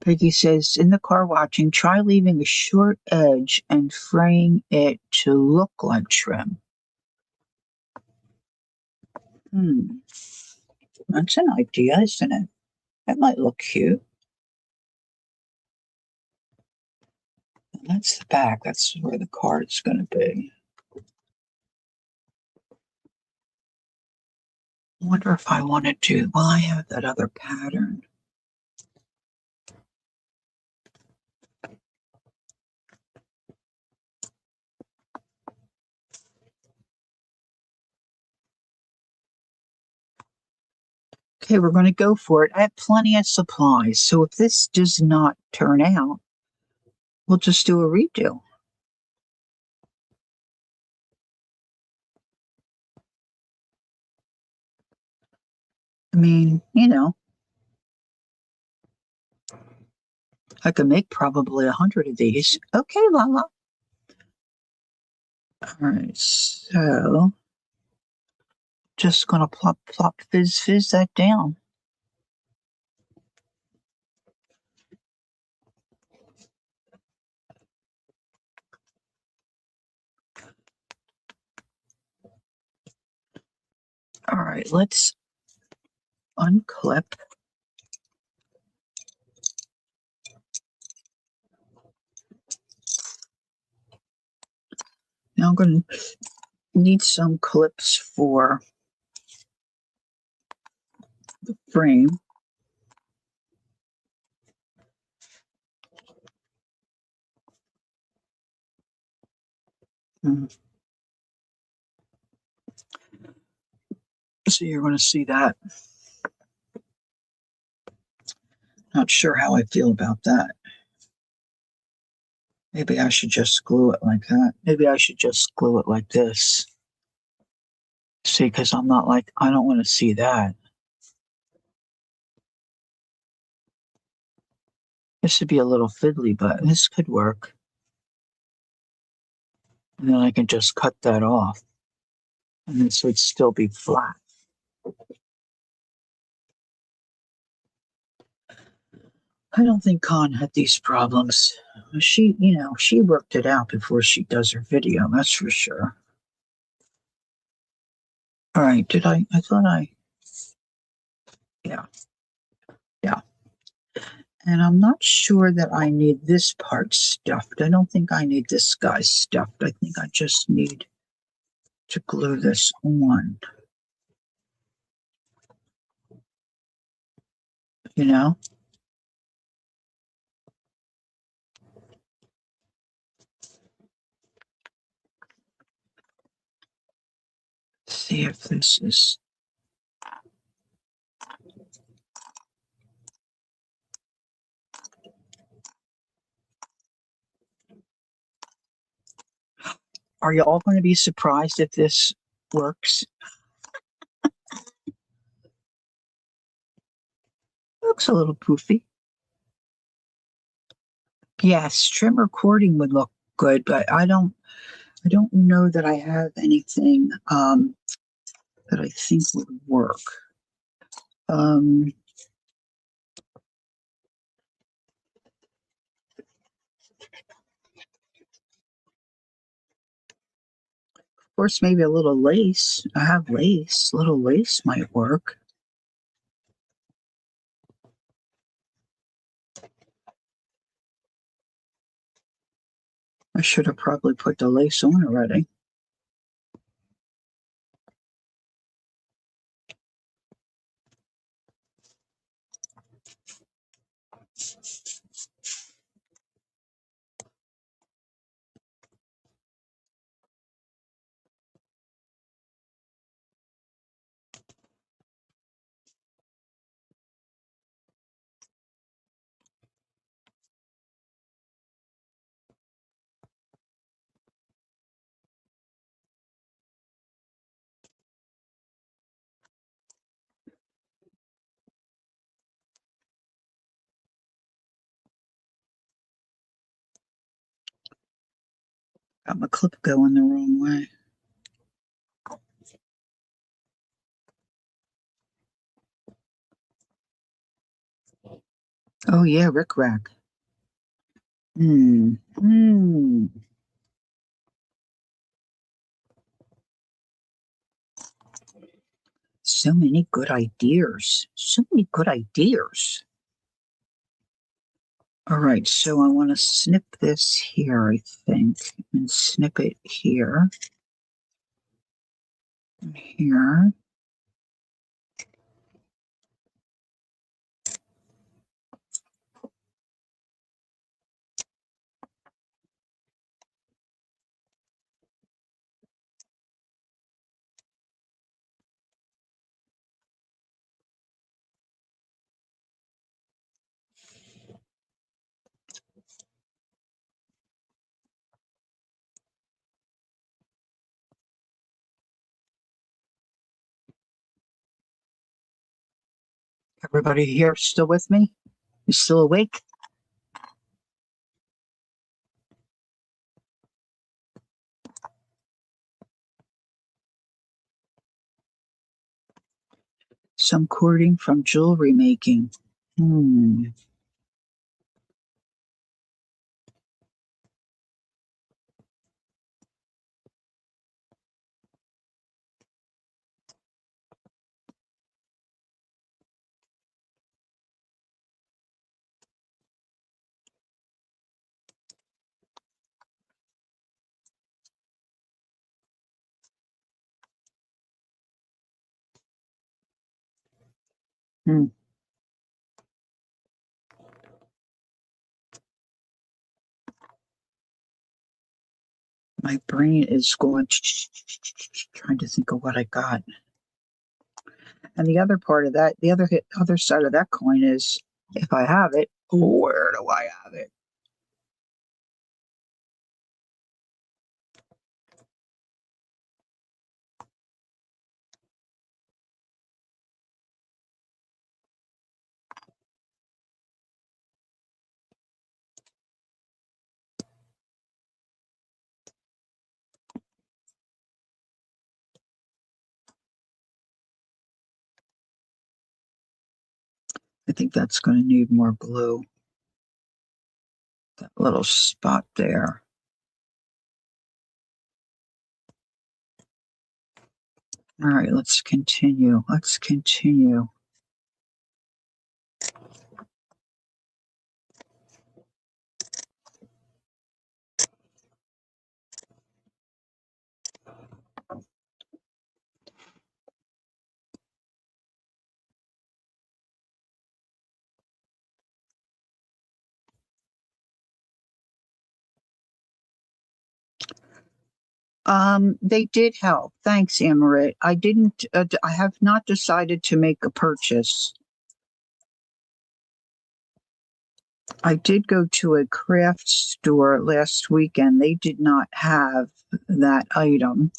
Peggy says, in the car watching, try leaving a short edge and fraying it to look like trim. That's an idea, isn't it? That might look cute. That's the back. That's where the card's going to be. I wonder if I want to do, well, I have that other pattern. Okay, we're going to go for it. I have plenty of supplies. So if this does not turn out, we'll just do a redo. I mean, I could make probably 100 of these. Okay, Lala. All right, so just gonna plop, plop, fizz, fizz that down. All right, let's unclip. Now I'm going to need some clips for the frame. So you're going to see that. Not sure how I feel about that. Maybe I should just glue it like that. Maybe I should just glue it like this. See, because I'm not like, I don't want to see that. This would be a little fiddly, but this could work. And then I can just cut that off. And this would still be flat. I don't think Con had these problems. She worked it out before she does her video, that's for sure. All right, yeah, yeah. And I'm not sure that I need this part stuffed. I don't think I need this guy stuffed. I think I just need to glue this on. You know? See if this is. Are you all going to be surprised if this works? Looks a little poofy. Yes, trim or cording would look good, but I don't know that I have anything that I think would work. Of course, maybe a little lace. I have lace. A little lace might work. I should have probably put the lace on already. Got my clip going the wrong way. Oh yeah, Rick Rack. Hmm. Hmm. So many good ideas. So many good ideas. All right, so I want to snip this here, I think, and snip it here, and here. Everybody here still with me? You still awake? Some cording from jewelry making. Hmm. Hmm. My brain is going trying to think of what I got. And the other part of that, the other side of that coin is, if I have it, where do I have it? I think that's going to need more glue. That little spot there. All right, let's continue. Let's continue. They did help. Thanks, Amarit. I didn't. I have not decided to make a purchase. I did go to a craft store last weekend. They did not have that item.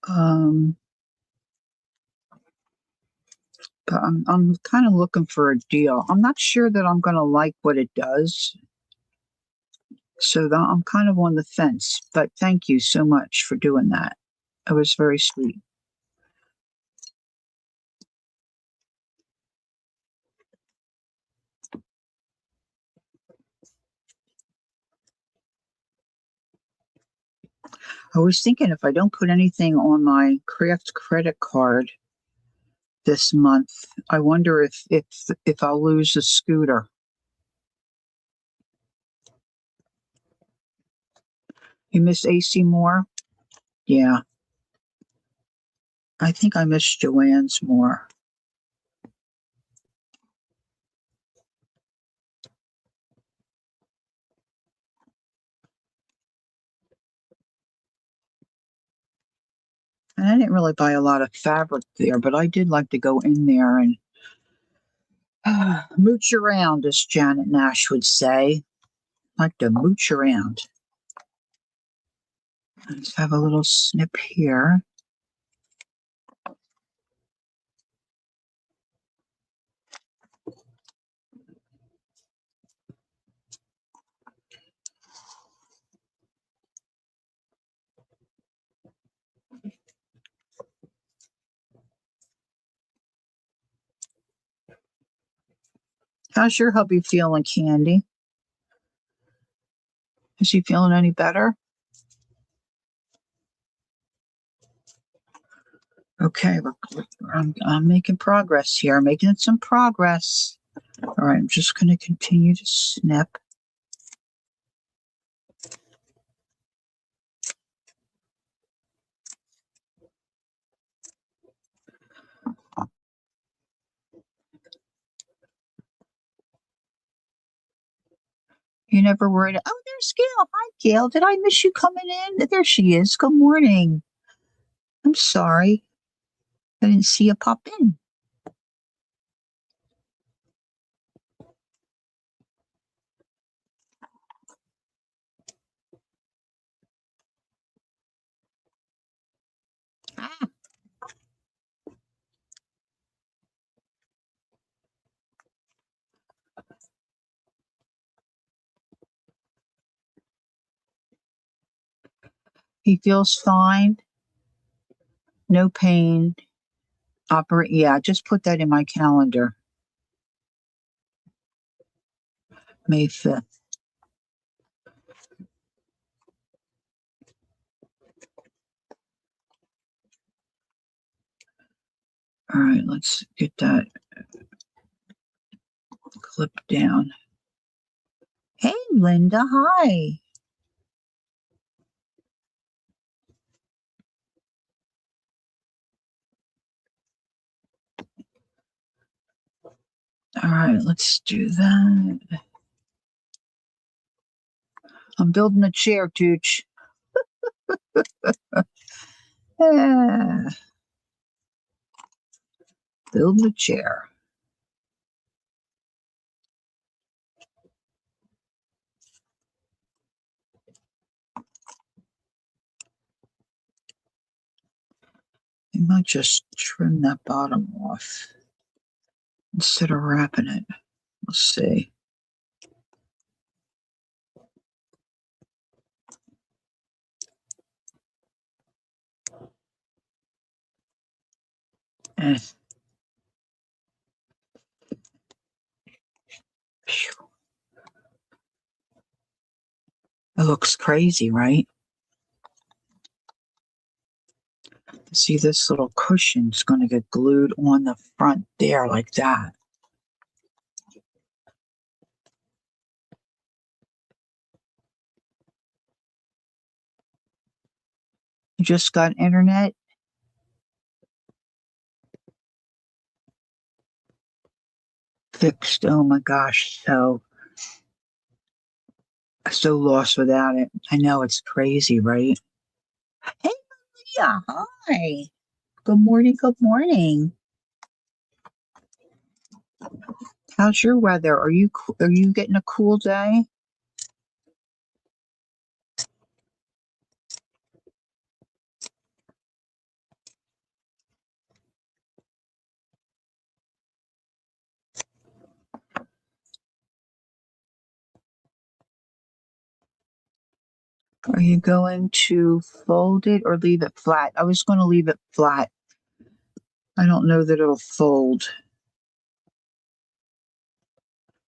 Um, but I'm kind of looking for a deal. I'm not sure that I'm going to like what it does. So I'm kind of on the fence. But thank you so much for doing that. It was very sweet. I was thinking if I don't put anything on my craft credit card this month, I wonder if I'll lose a scooter. You miss AC more? Yeah, I think I miss Joanne's more. And I didn't really buy a lot of fabric there, but I did like to go in there and mooch around, as Janet Nash would say. Like to mooch around. Let's have a little snip here. How's your hubby feeling, Candy? Is he feeling any better? Okay, I'm making progress here. I'm making some progress. All right, I'm just going to continue to snip. You never worried. Oh, there's Gail. Hi, Gail. Did I miss you coming in? There she is. Good morning. I'm sorry. I didn't see you pop in. Ah, he feels fine. No pain. Operate. Yeah, just put that in my calendar. May 5th. All right, let's get that clip down. Hey, Linda. Hi. All right, let's do that. I'm building a chair, Tooch. Yeah, building a chair. I might just trim that bottom off instead of wrapping it. Let's see. Eh, phew. It looks crazy, right? See, this little cushion's going to get glued on the front there like that. You just got internet fixed. Oh my gosh, so lost without it. I know it's crazy, right? Hey, Maria, hi. Good morning. Good morning. How's your weather? Are you getting a cool day? Are you going to fold it or leave it flat? I was going to leave it flat. I don't know that it'll fold.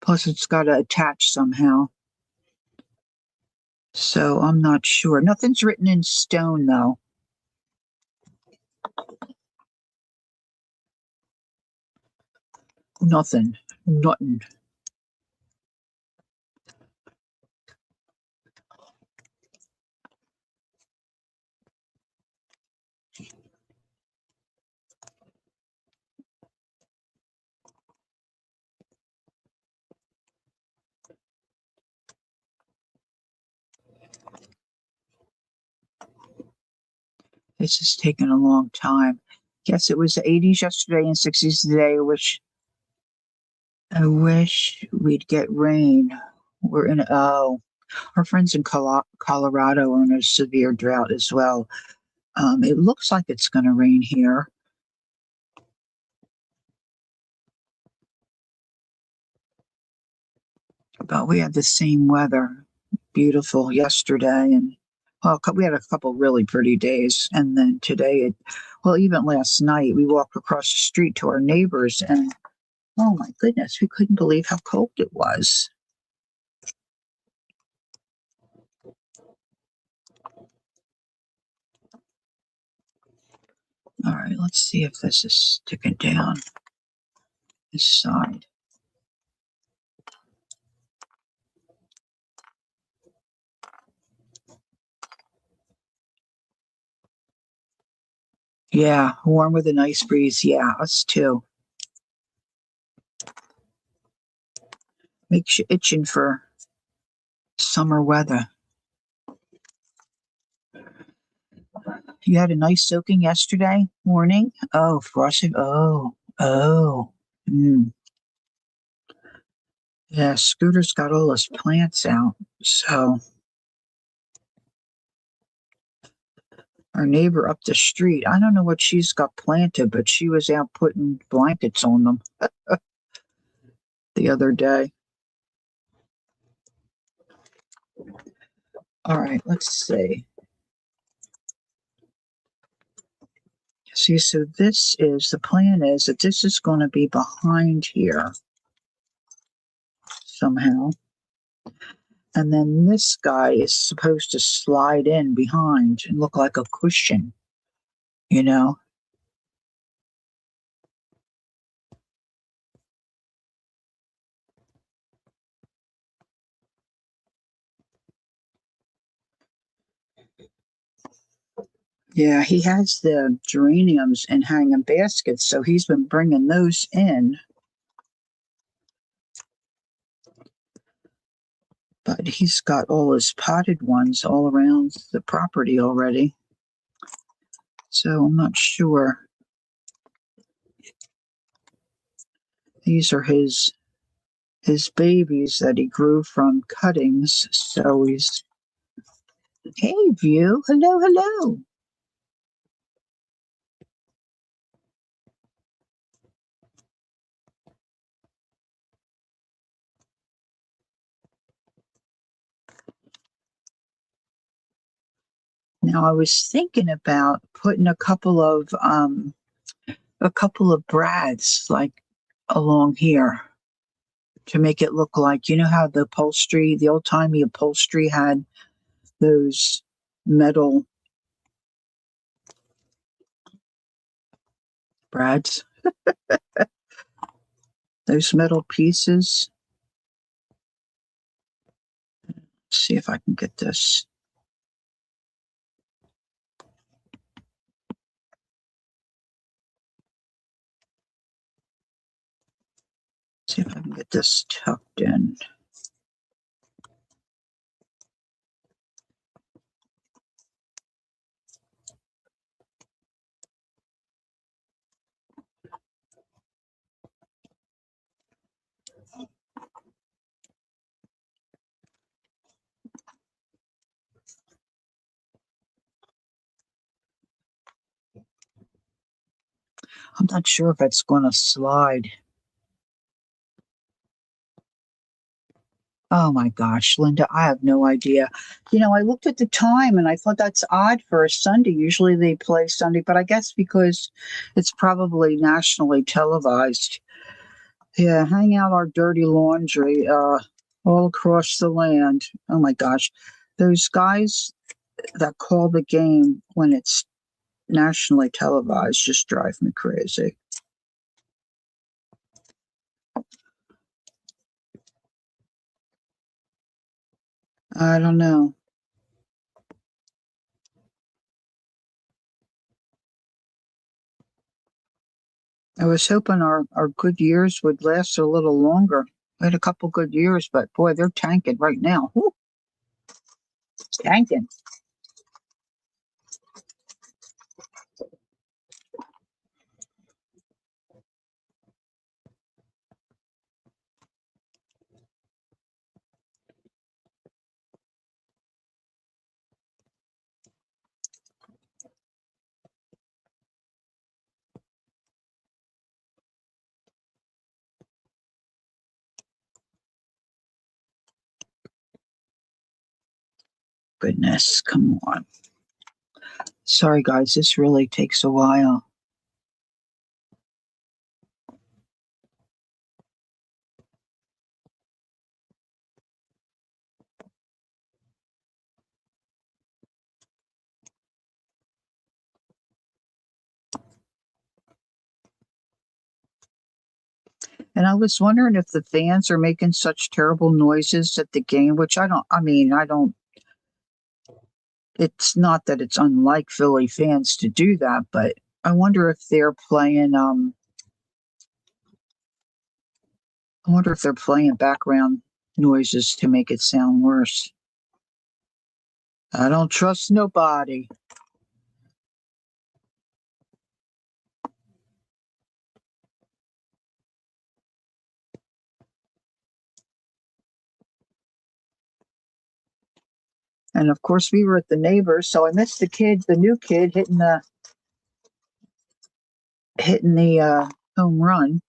Plus, it's got to attach somehow. So I'm not sure. Nothing's written in stone, though. Nothing. Nothing. It's just taken a long time. Guess it was the 80s yesterday and 60s today. I wish we'd get rain. Our friends in Colorado are in a severe drought as well. It looks like it's going to rain here, but we had the same weather. Beautiful yesterday, and well, we had a couple really pretty days, and then today, well, even last night, we walked across the street to our neighbors, and Oh my goodness, we couldn't believe how cold it was. All right, let's see if this is sticking down this side. Yeah, warm with a nice breeze. Yeah, us too. Makes you itching for summer weather. You had a nice soaking yesterday morning. Oh, frosting. Oh. Mm. Yeah, Scooter's got all his plants out. So our neighbor up the street, I don't know what she's got planted, but she was out putting blankets on them the other day. All right, let's see. See, so this is the plan is that this is going to be behind here somehow. And then this guy is supposed to slide in behind and look like a cushion, you know? Yeah, he has the geraniums in hanging baskets, so he's been bringing those in. But he's got all his potted ones all around the property already. So I'm not sure. These are his babies that he grew from cuttings. So he's, hey, View, hello. Now I was thinking about putting a couple of brads like along here to make it look like, you know how the old timey upholstery had those metal brads, those metal pieces. Let's see if I can get this. See if I can get this tucked in. I'm not sure if it's going to slide. Oh my gosh, Linda, I have no idea. You know, I looked at the time and I thought that's odd for a Sunday. Usually they play Sunday, but I guess because it's probably nationally televised. Yeah, hang out our dirty laundry all across the land. Oh my gosh. Those guys that call the game when it's nationally televised just drive me crazy. I don't know. I was hoping our good years would last a little longer. We had a couple good years, but boy, they're tanking right now. Whew, tanking. Goodness, come on. Sorry, guys, this really takes a while. And I was wondering if the fans are making such terrible noises at the game, which I don't, it's not that it's unlike Philly fans to do that, but I wonder if they're playing, background noises to make it sound worse. I don't trust nobody. And of course, we were at the neighbors, so I missed the new kid hitting the home run.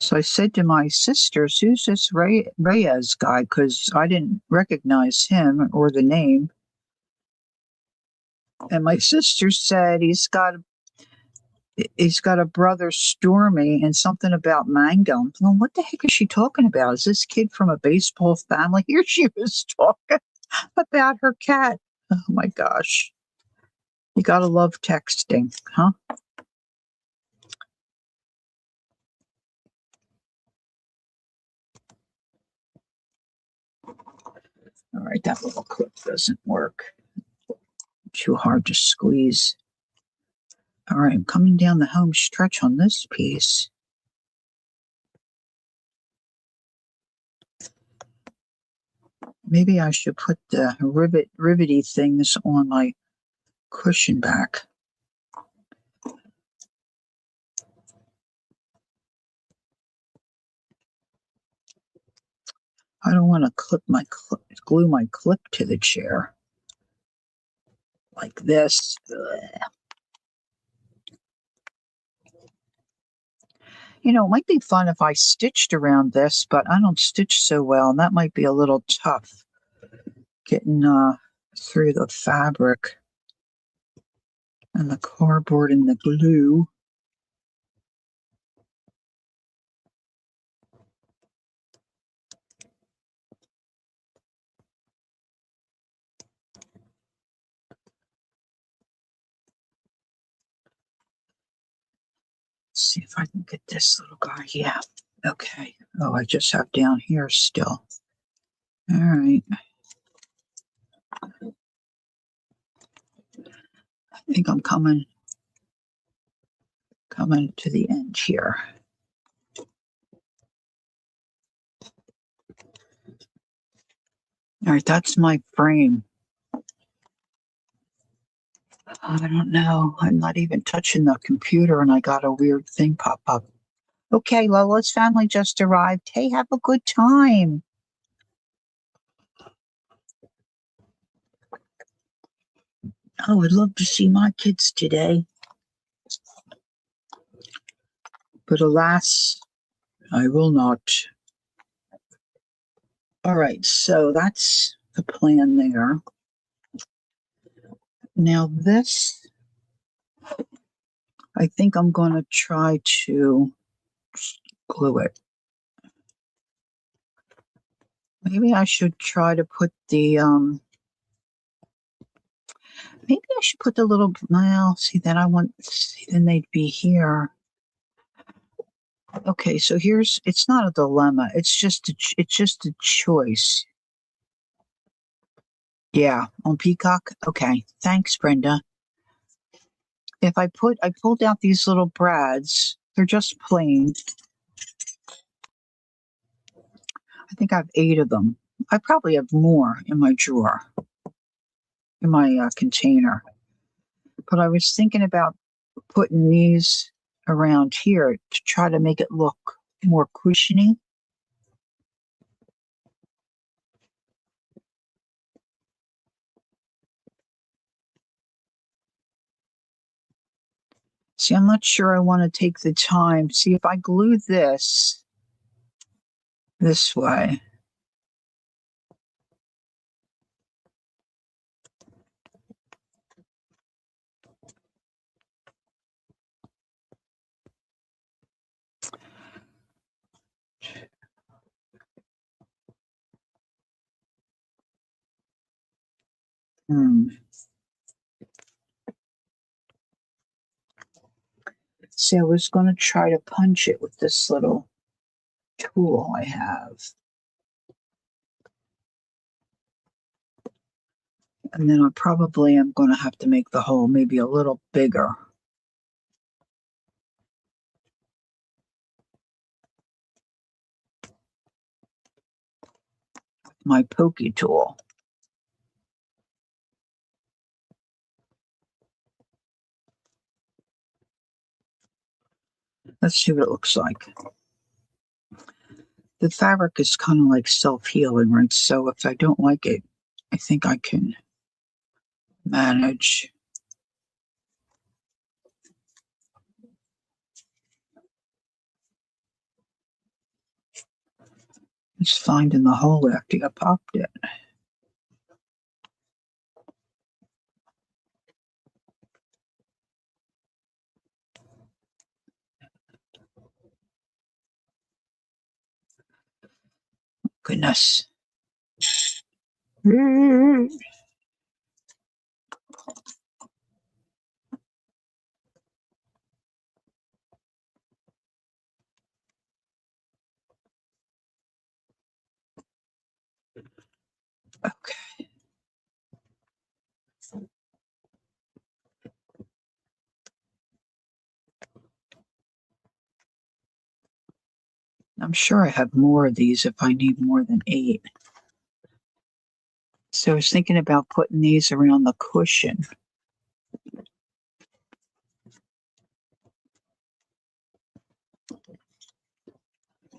So I said to my sisters, "Who's this Reyes guy?" Because I didn't recognize him or the name. And my sister said he's got a brother Stormy and something about mango. Well, what the heck is she talking about? Is this kid from a baseball family? Here she was talking about her cat. Oh my gosh. You gotta love texting, huh? All right, that little clip doesn't work. Too hard to squeeze. All right, I'm coming down the home stretch on this piece. Maybe I should put the rivety things on my cushion back. I don't want to glue my clip to the chair like this. Ugh. It might be fun if I stitched around this, but I don't stitch so well, and that might be a little tough getting through the fabric and the cardboard and the glue. Let's see if I can get this little guy. Yeah. Okay. Oh, I just have down here still. All right. I think I'm coming to the end here. All right, that's my frame. I don't know. I'm not even touching the computer and I got a weird thing pop up. Okay, Lola's family just arrived. Hey, have a good time. Oh, I'd love to see my kids today. But alas, I will not. All right, so that's the plan there. Now, this, I think I'm going to try to glue it. Maybe I should try to put maybe I should put the little, well, then they'd be here. Okay, so it's not a dilemma. It's just a choice. Yeah, on Peacock. Okay, thanks, Brenda. I pulled out these little brads. They're just plain. I think I have 8 of them. I probably have more in my drawer, in my container. But I was thinking about putting these around here to try to make it look more cushiony. See, I'm not sure I want to take the time. See, if I glue this way. See, I was going to try to punch it with this little tool I have. And then I probably am going to have to make the hole maybe a little bigger. My pokey tool. Let's see what it looks like. The fabric is kind of like self-healing, right? So if I don't like it, I think I can manage. It's finding the hole after you popped it. Goodness. Okay. I'm sure I have more of these if I need more than 8. So I was thinking about putting these around the cushion.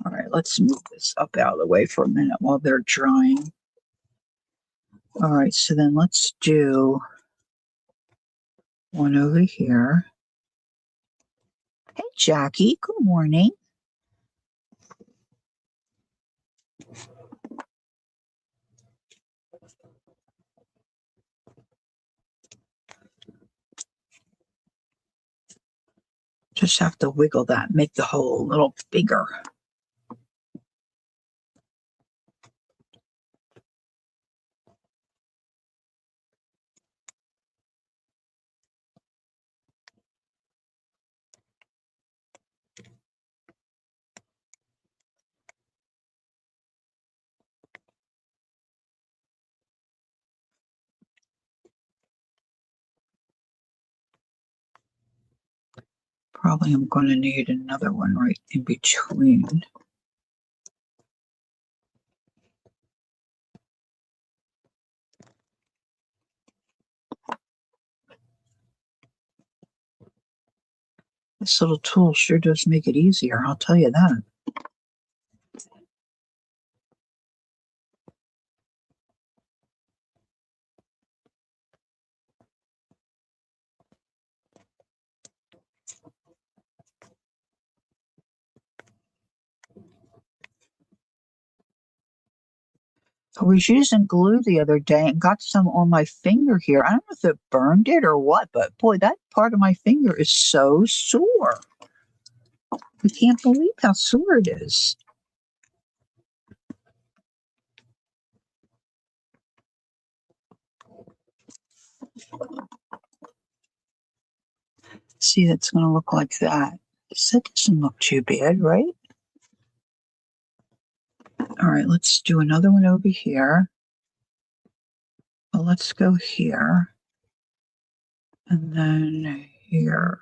All right, let's move this up out of the way for a minute while they're drying. All right, so then let's do one over here. Hey, Jackie, good morning. Just have to wiggle that, make the hole a little bigger. Probably I'm going to need another one right in between. This little tool sure does make it easier, I'll tell you that. I was using glue the other day and got some on my finger here. I don't know if it burned it or what, but boy, that part of my finger is so sore. I can't believe how sore it is. See, that's going to look like that. So that doesn't look too bad, right? All right, let's do another one over here. Well, let's go here. And then here.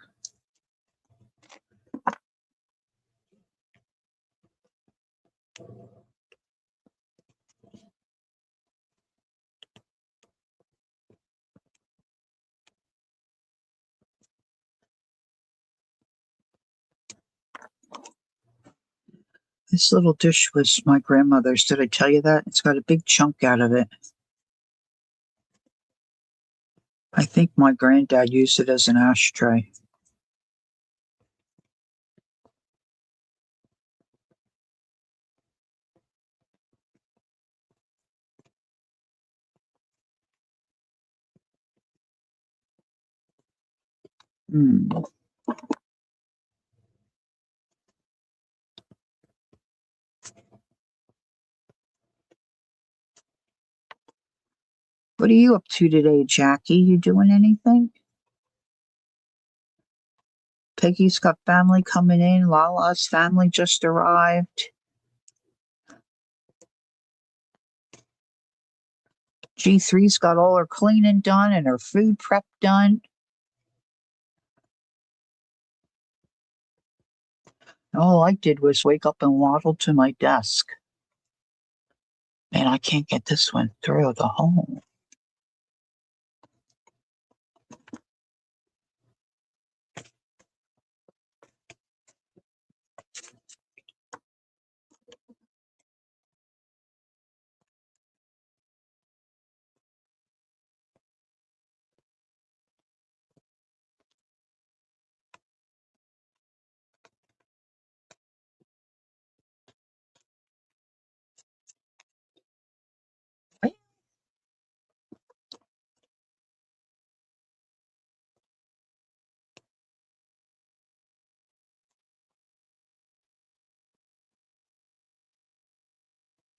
This little dish was my grandmother's. Did I tell you that? It's got a big chunk out of it. I think my granddad used it as an ashtray. Hmm. What are you up to today, Jackie? You doing anything? Peggy's got family coming in. Lala's family just arrived. G3's got all her cleaning done and her food prep done. All I did was wake up and waddle to my desk. And I can't get this one through the hole.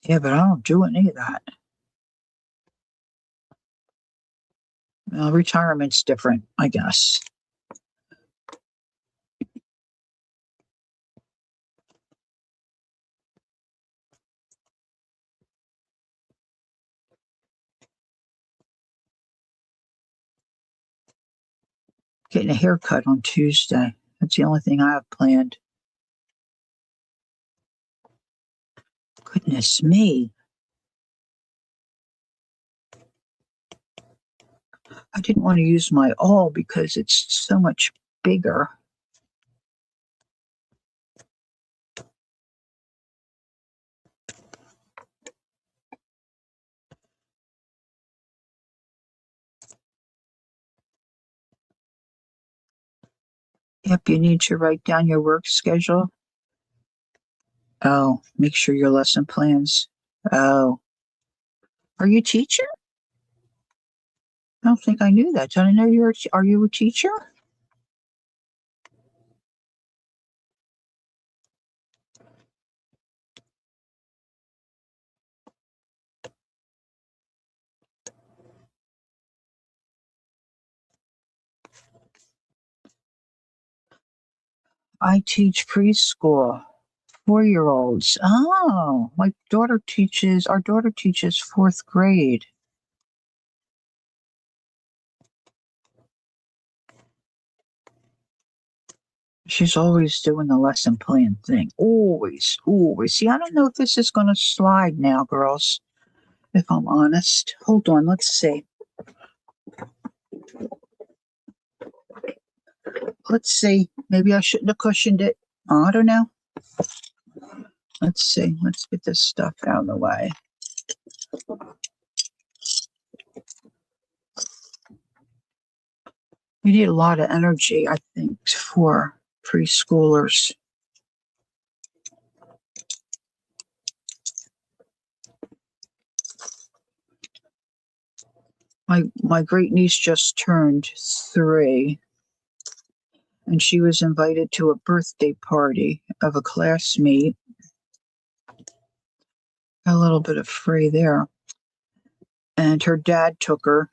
Yeah, but I don't do any of that. Well, retirement's different, I guess. Getting a haircut on Tuesday. That's the only thing I have planned. Goodness me. I didn't want to use my awl because it's so much bigger. Yep, you need to write down your work schedule. Oh, make sure your lesson plans. Oh, are you a teacher? I don't think I knew that. Did I know are you a teacher? I teach preschool, 4-year-olds. Oh, our daughter teaches fourth grade. She's always doing the lesson plan thing. Always, always. See, I don't know if this is going to slide now, girls, if I'm honest. Hold on, let's see. Let's see. Maybe I shouldn't have cushioned it. Oh, I don't know. Let's see. Let's get this stuff out of the way. You need a lot of energy, I think, for preschoolers. My great niece just turned 3, and she was invited to a birthday party of a classmate. A little bit of fray there. And her dad took her,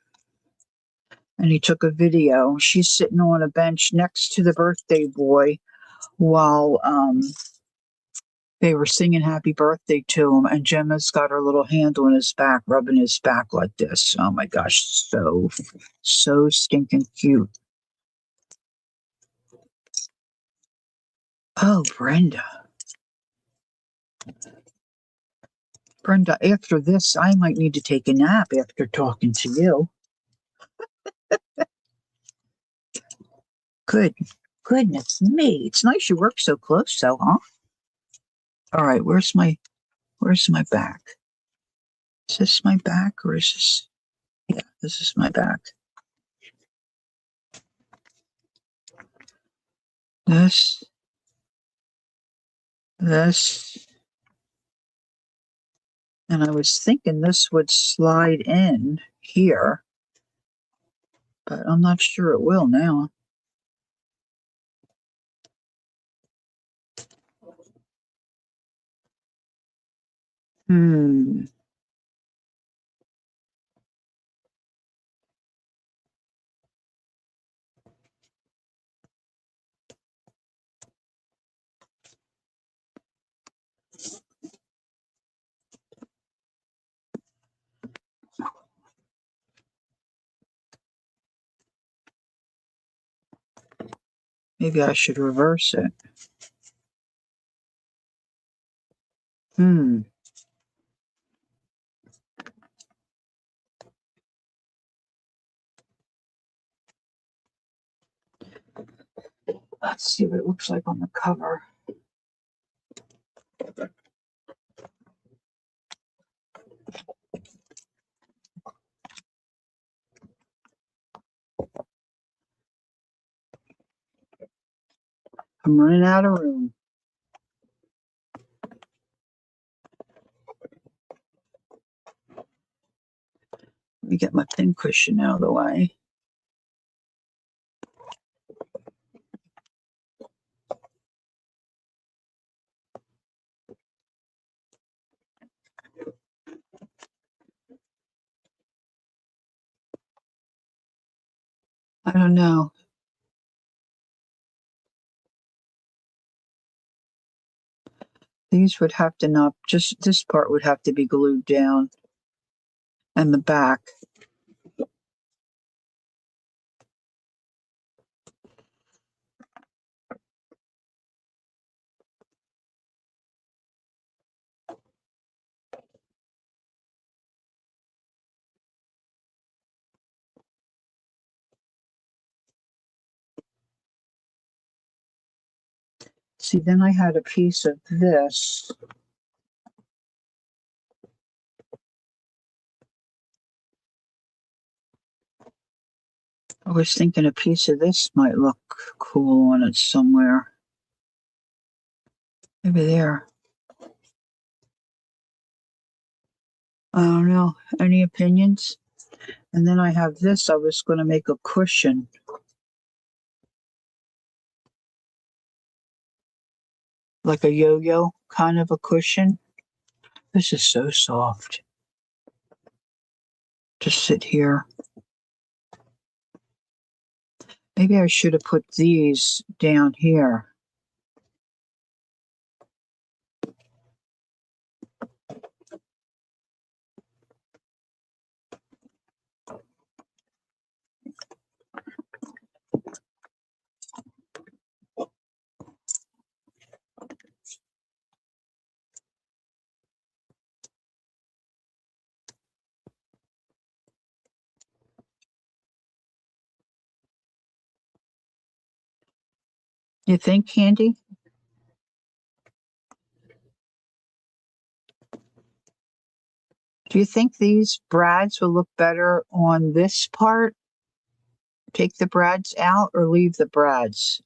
and he took a video. She's sitting on a bench next to the birthday boy while they were singing happy birthday to him, and Gemma's got her little hand on his back, rubbing his back like this. Oh my gosh, so stinking cute. Oh, Brenda, after this, I might need to take a nap after talking to you. Good. Goodness me. It's nice you work so close, so, huh? All right, where's my back? Is this my back or is this? Yeah, this is my back. This, this, and I was thinking this would slide in here, but I'm not sure it will now. Hmm. Maybe I should reverse it. Let's see what it looks like on the cover. I'm running out of room. Let me get my pin cushion out of the way. I don't know. These would have to not, just this part would have to be glued down, and the back. See, then I had a piece of this. I was thinking a piece of this might look cool on it somewhere. Maybe there. I don't know. Any opinions? And then I have this. I was going to make a cushion. Like a yo-yo kind of a cushion. This is so soft. Just sit here. Maybe I should have put these down here. You think, Candy? Do you think these brads will look better on this part? Take the brads out or leave the brads?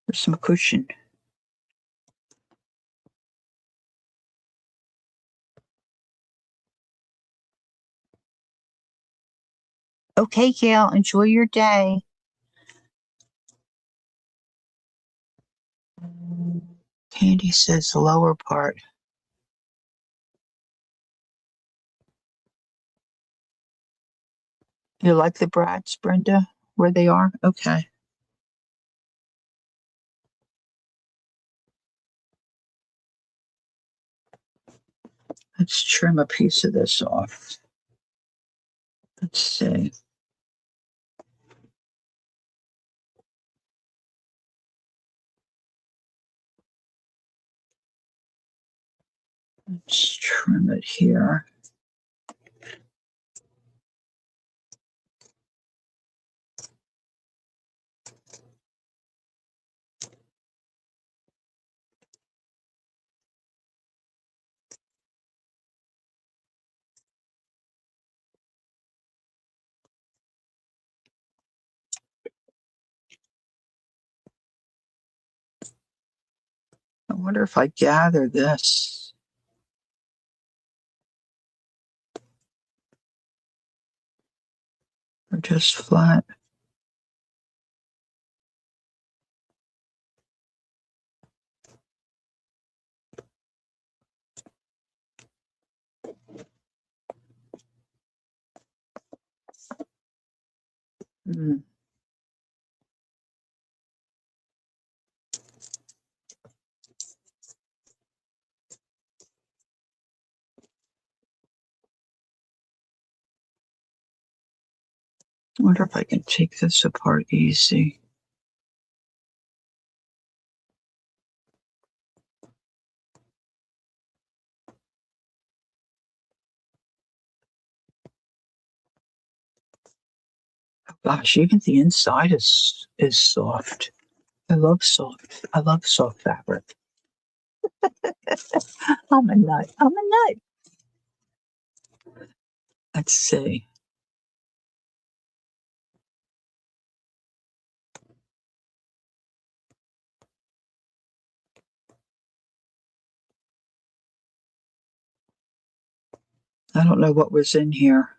There's some cushion. Okay, Gail, enjoy your day. Candy says the lower part. You like the brads, Brenda, where they are? Okay. Let's trim a piece of this off. Let's see. Let's trim it here. I wonder if I gather this. Or just flat. Hmm. I wonder if I can take this apart easy. Oh, gosh, even the inside is soft. I love soft fabric. I'm a nut. I'm a nut. Let's see. I don't know what was in here.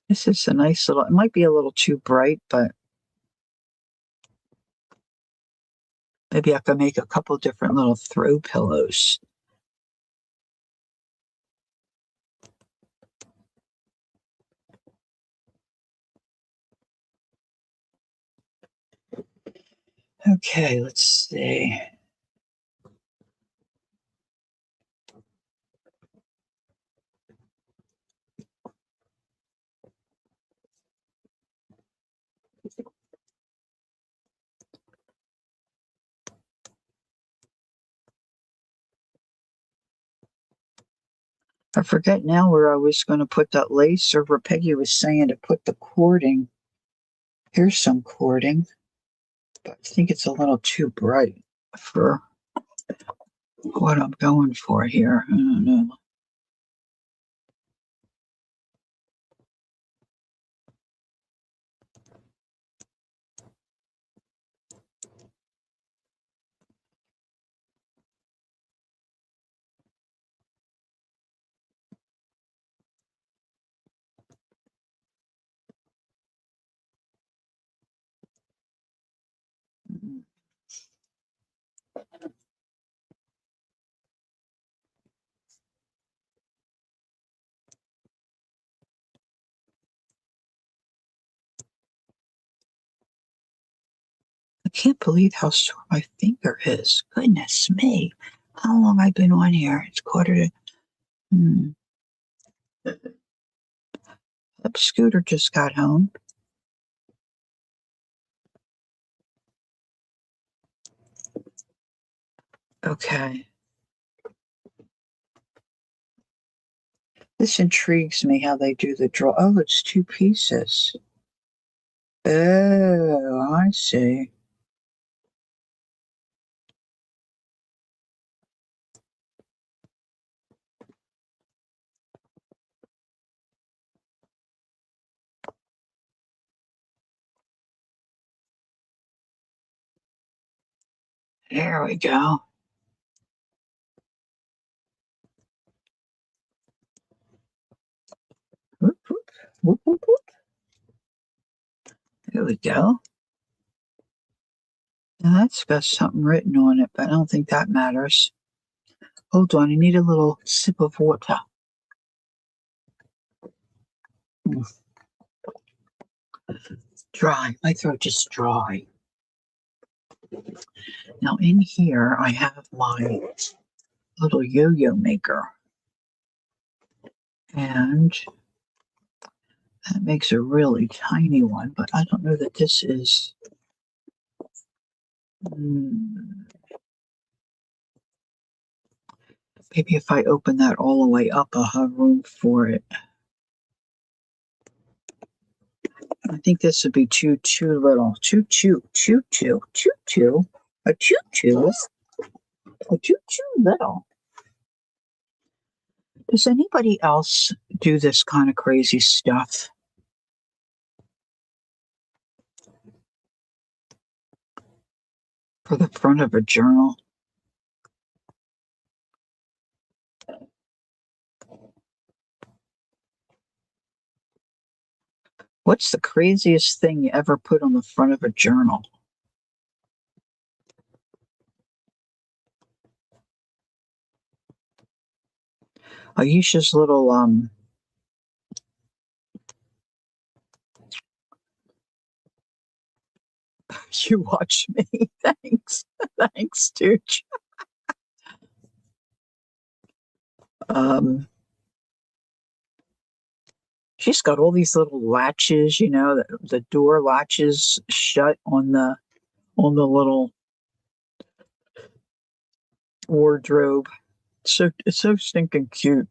This is a nice little, it might be a little too bright, but maybe I could make a couple different little throw pillows. Okay, let's see. I forget now where I was going to put that lace, or where Peggy was saying to put the cording. Here's some cording, but I think it's a little too bright for what I'm going for here. I don't know. I can't believe how sore my finger is. Goodness me. How long I've been on here? It's quarter to. Hmm. Scooter just got home. Okay. This intrigues me how they do the draw. Oh, it's two pieces. Oh, I see. There we go. Whoop, whoop, whoop, whoop, whoop. There we go. Now that's got something written on it, but I don't think that matters. Hold on, I need a little sip of water. Mm, dry. My throat is dry. Now in here, I have my little yo-yo maker. And that makes a really tiny one, but I don't know that this is. Hmm, maybe if I open that all the way up, I'll have room for it. I think this would be too little. Too a too little. Does anybody else do this kind of crazy stuff? For the front of a journal. What's the craziest thing you ever put on the front of a journal? Aisha's little you watch me. Thanks. Thanks, Stooge. Um she's got all these little latches, the door latches shut on the little wardrobe. So it's so stinking cute.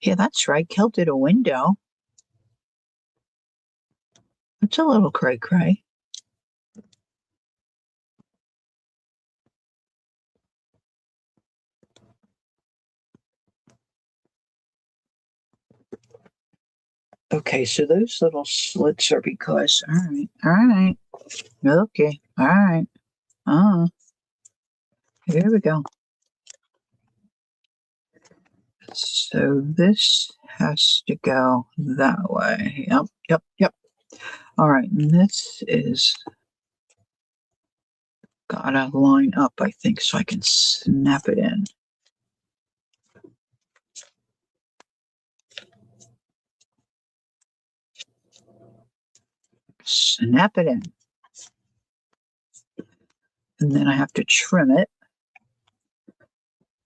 Yeah, that's right. Kel did a window. It's a little cray cray. Okay, so those little slits are because, all right, okay, all right. Oh, here we go. So this has to go that way. Yep, yep, yep. All right, and this is gotta line up, I think, so I can snap it in. Snap it in. And then I have to trim it.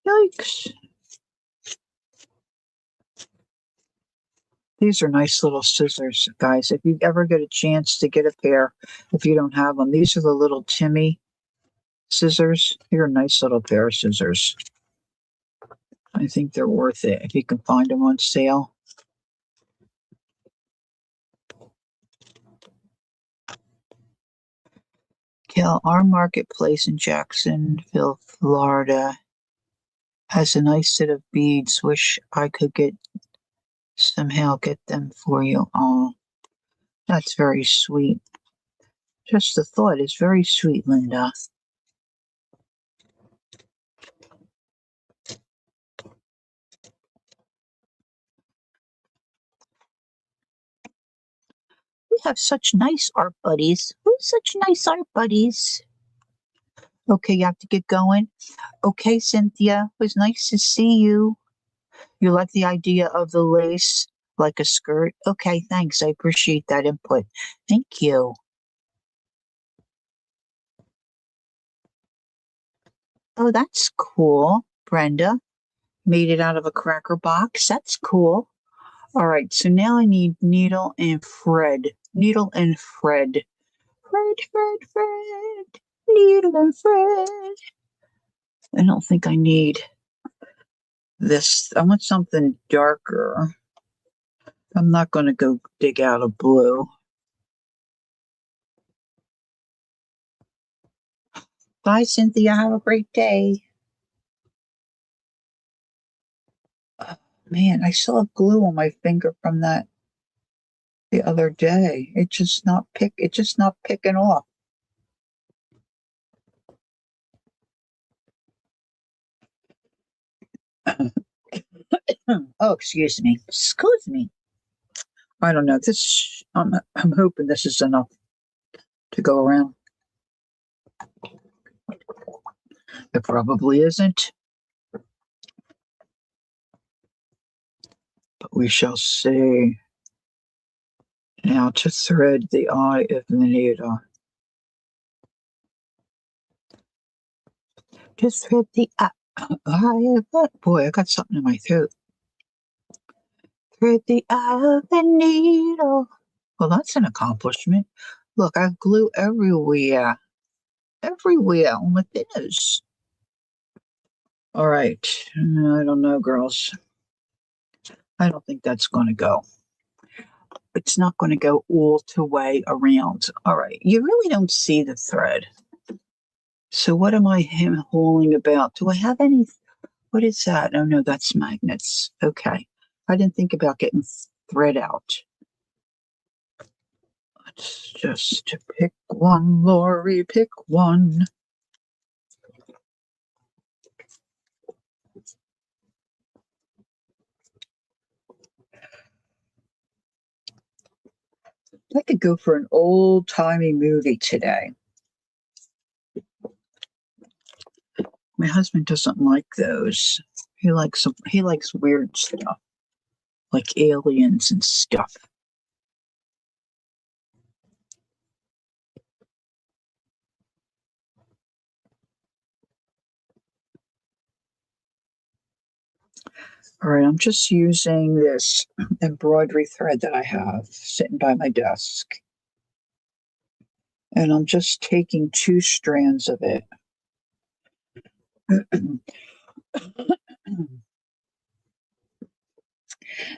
Yikes. These are nice little scissors, guys. If you ever get a chance to get a pair, if you don't have them, these are the little Timmy scissors. They're a nice little pair of scissors. I think they're worth it if you can find them on sale. Cal, our marketplace in Jacksonville, Florida, has a nice set of beads. Wish I could somehow get them for you. Oh, that's very sweet. Just the thought is very sweet, Linda. We have such nice art buddies. We're such nice art buddies. Okay, you have to get going. Okay, Cynthia, it was nice to see you. You like the idea of the lace like a skirt? Okay, thanks. I appreciate that input. Thank you. Oh, that's cool, Brenda. Made it out of a cracker box. That's cool. All right, so now I need needle and thread. Needle and thread. Thread, thread, thread. Needle and thread. I don't think I need this. I want something darker. I'm not going to go dig out a blue. Bye, Cynthia. Have a great day. Oh, man, I still have glue on my finger from that the other day. It's just not picking off. Oh, excuse me. Excuse me. I don't know. I'm hoping this is enough to go around. It probably isn't, but we shall see. Now to thread the eye of the needle. To thread the eye of the... Boy, I got something in my throat. Thread the eye of the needle. Well, that's an accomplishment. Look, I have glue everywhere. Everywhere on my thinners. All right. I don't know, girls. I don't think that's going to go. It's not going to go all the way around. All right. You really don't see the thread. So what am I hauling about? Do I have any? What is that? Oh, no, that's magnets. Okay. I didn't think about getting thread out. Let's just pick one, Lori, pick one. I could go for an old-timey movie today. My husband doesn't like those. He likes weird stuff, like aliens and stuff. All right, I'm just using this embroidery thread that I have sitting by my desk. And I'm just taking 2 strands of it.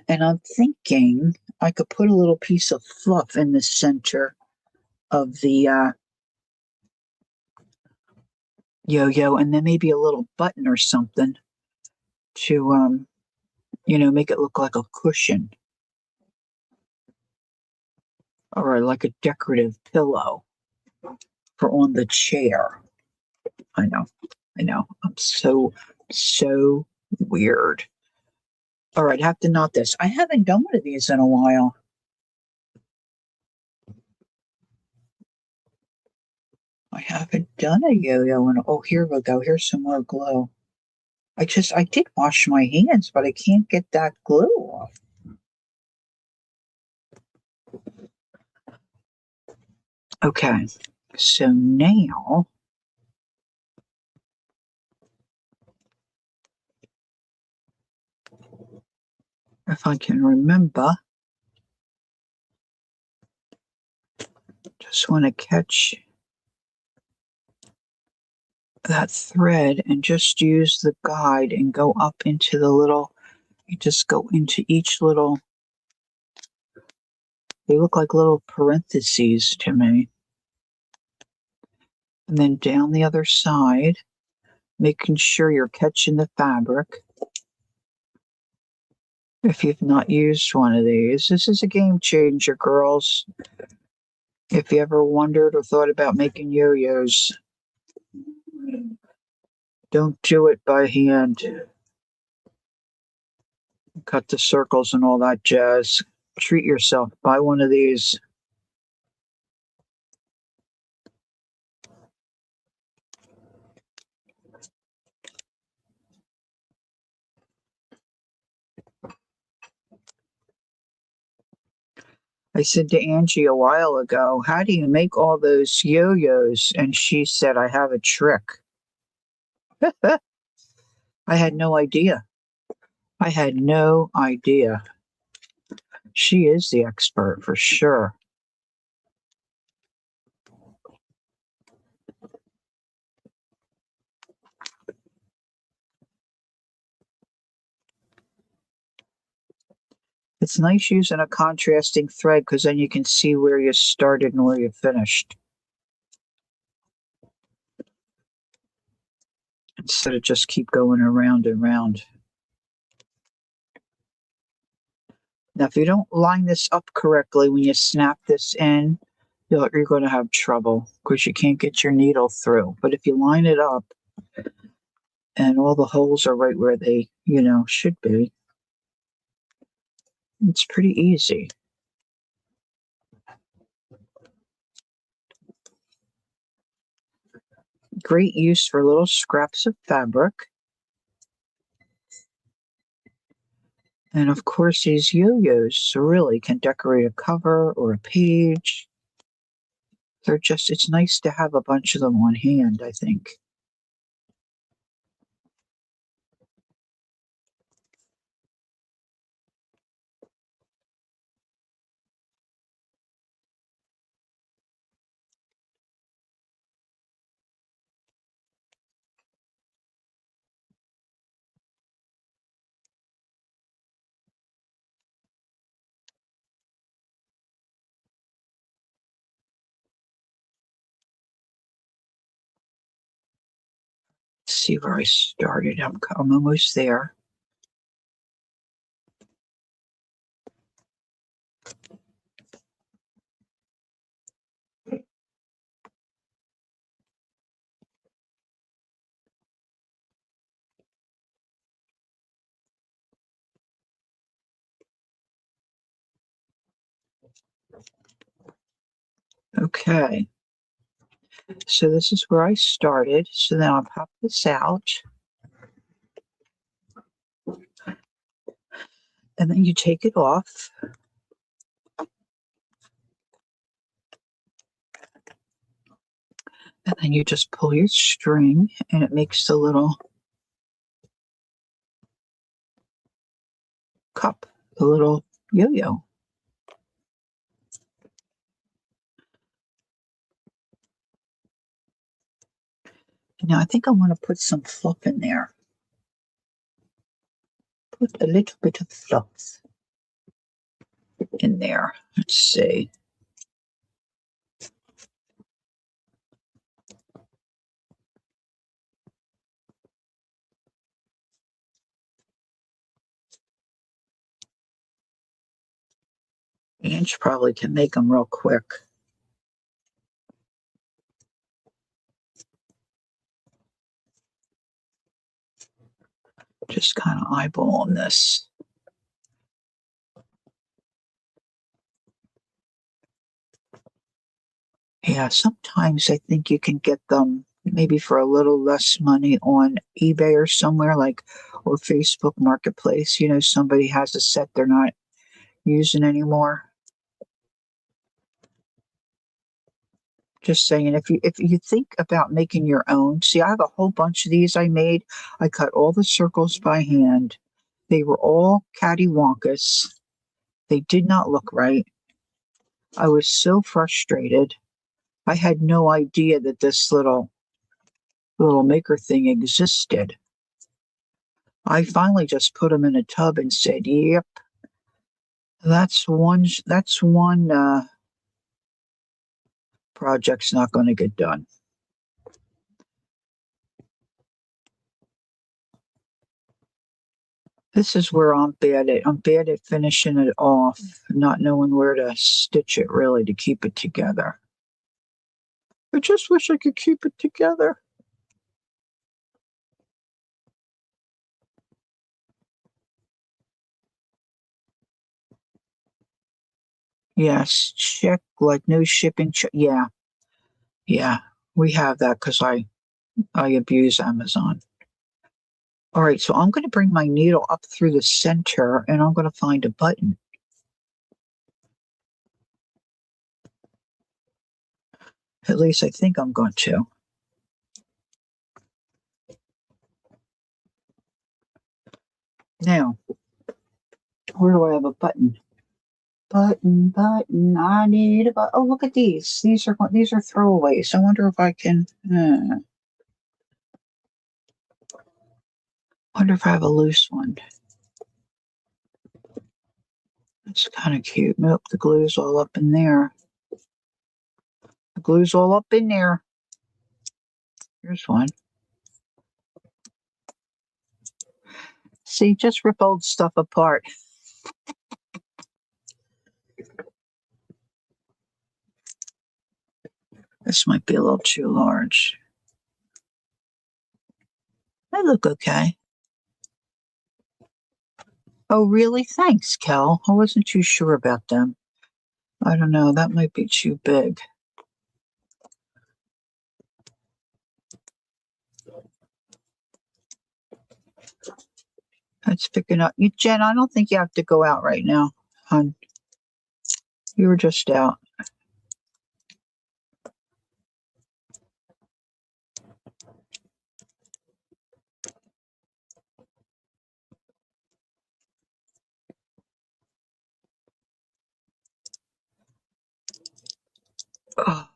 And I'm thinking I could put a little piece of fluff in the center of the yo-yo, and then maybe a little button or something to, make it look like a cushion or like a decorative pillow for on the chair. I know. I'm so weird. All right, I have to knot this. I haven't done one of these in a while. I haven't done a yo-yo in, oh, here we go. Here's some more glue. I did wash my hands, but I can't get that glue off. Okay, so now, if I can remember, just want to catch that thread and just use the guide and go up into the little, you just go into each little, they look like little parentheses to me. And then down the other side, making sure you're catching the fabric. If you've not used one of these, this is a game changer, girls. If you ever wondered or thought about making yo-yos, don't do it by hand. Cut the circles and all that jazz. Treat yourself. Buy one of these. I said to Angie a while ago, how do you make all those yo-yos? And she said, I have a trick. I had no idea. I had no idea. She is the expert for sure. It's nice using a contrasting thread because then you can see where you started and where you finished. Instead of just keep going around and round. Now, if you don't line this up correctly when you snap this in, you're going to have trouble because you can't get your needle through. But if you line it up and all the holes are right where they, should be, it's pretty easy. Great use for little scraps of fabric. And of course, these yo-yos really can decorate a cover or a page. It's nice to have a bunch of them on hand, I think. Let's see where I started. I'm almost there. Okay, so this is where I started. So then I'll pop this out, and then you take it off, and then you just pull your string, and it makes the little cup, the little yo-yo. Now I think I want to put some fluff in there. Put a little bit of fluff in there. Let's see. Ange probably can make them real quick. Just kind of eyeballing this. Yeah, sometimes I think you can get them maybe for a little less money on eBay or somewhere like, or Facebook Marketplace. You know, somebody has a set they're not using anymore. Just saying, if you think about making your own, see, I have a whole bunch of these I made. I cut all the circles by hand. They were all cattywampus. They did not look right. I was so frustrated. I had no idea that this little maker thing existed. I finally just put them in a tub and said, "Yep, that's one project's not going to get done." This is where I'm bad at. I'm bad at finishing it off, not knowing where to stitch it really to keep it together. I just wish I could keep it together. Yes, check like no shipping. Yeah, yeah, we have that because I abuse Amazon. All right, so I'm going to bring my needle up through the center, and I'm going to find a button. At least I think I'm going to. Now, where do I have a button? Button. I need a button. Oh, look at these. These are throwaways. I wonder if I can. Wonder if I have a loose one. That's kind of cute. Nope, the glue's all up in there. The glue's all up in there. Here's one. See, just rip old stuff apart. This might be a little too large. They look okay. Oh, really? Thanks, Kel. I wasn't too sure about them. I don't know. That might be too big. That's picking up. Jen, I don't think you have to go out right now, hon. You were just out. Oh,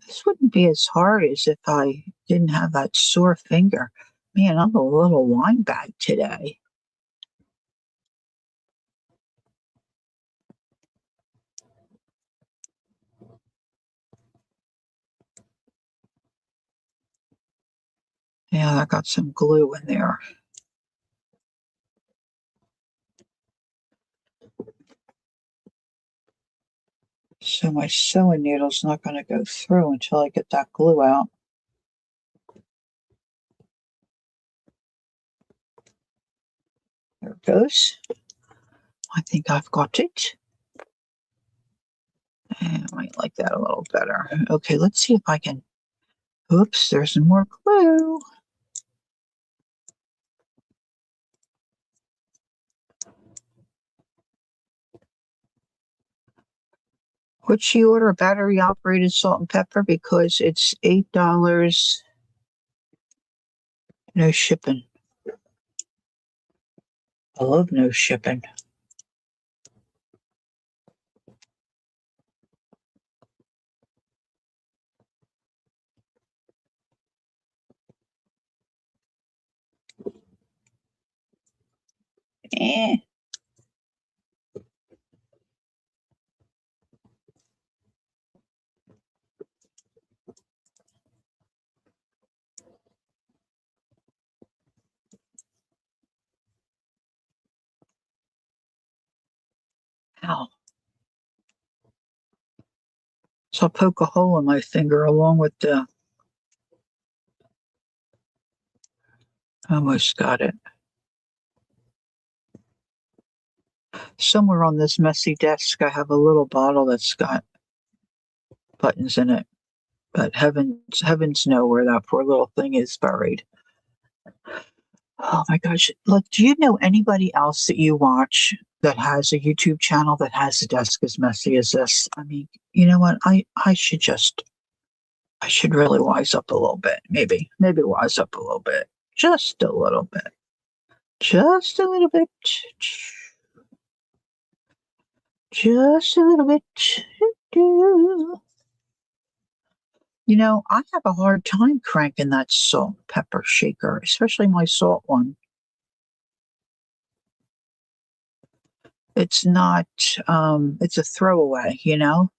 this wouldn't be as hard as if I didn't have that sore finger. Man, I'm a little wine bag today. Yeah, I got some glue in there. So my sewing needle's not going to go through until I get that glue out. There it goes. I think I've got it. And I might like that a little better. Okay, let's see if I can. Oops, there's some more glue. Would she order a battery operated salt and pepper because it's $8, no shipping. I love no shipping. Eh. Ow. So I'll poke a hole in my finger along with the. Almost got it. Somewhere on this messy desk, I have a little bottle that's got buttons in it. But heavens know where that poor little thing is buried. Oh my gosh. Look, do you know anybody else that you watch that has a YouTube channel that has a desk as messy as this? I mean, you know what? I should really wise up a little bit. Maybe wise up a little bit. Just a little bit. Just a little bit. Just a little bit. You know, I have a hard time cranking that salt and pepper shaker, especially my salt one. It's not, it's a throwaway, you know?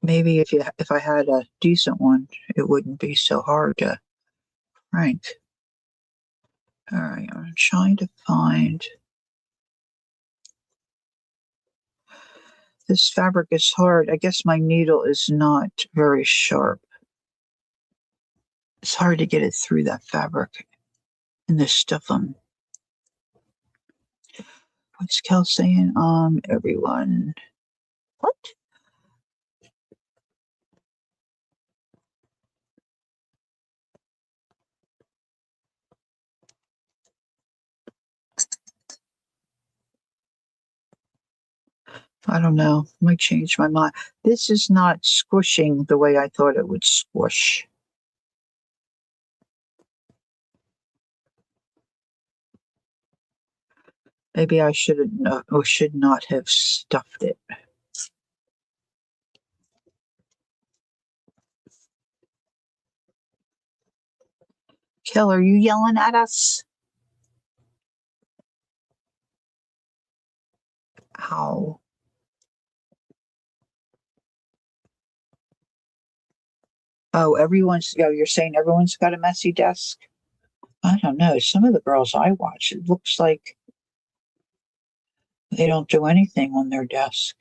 Maybe if I had a decent one, it wouldn't be so hard to crank. All right, I'm trying to find. This fabric is hard. I guess my needle is not very sharp. It's hard to get it through that fabric and this stuff. What's Kel saying? Everyone. What? I don't know. Might change my mind. This is not squishing the way I thought it would squish. Maybe I should have or should not have stuffed it. Kel, are you yelling at us? Ow. You're saying everyone's got a messy desk? I don't know. Some of the girls I watch, it looks like they don't do anything on their desk.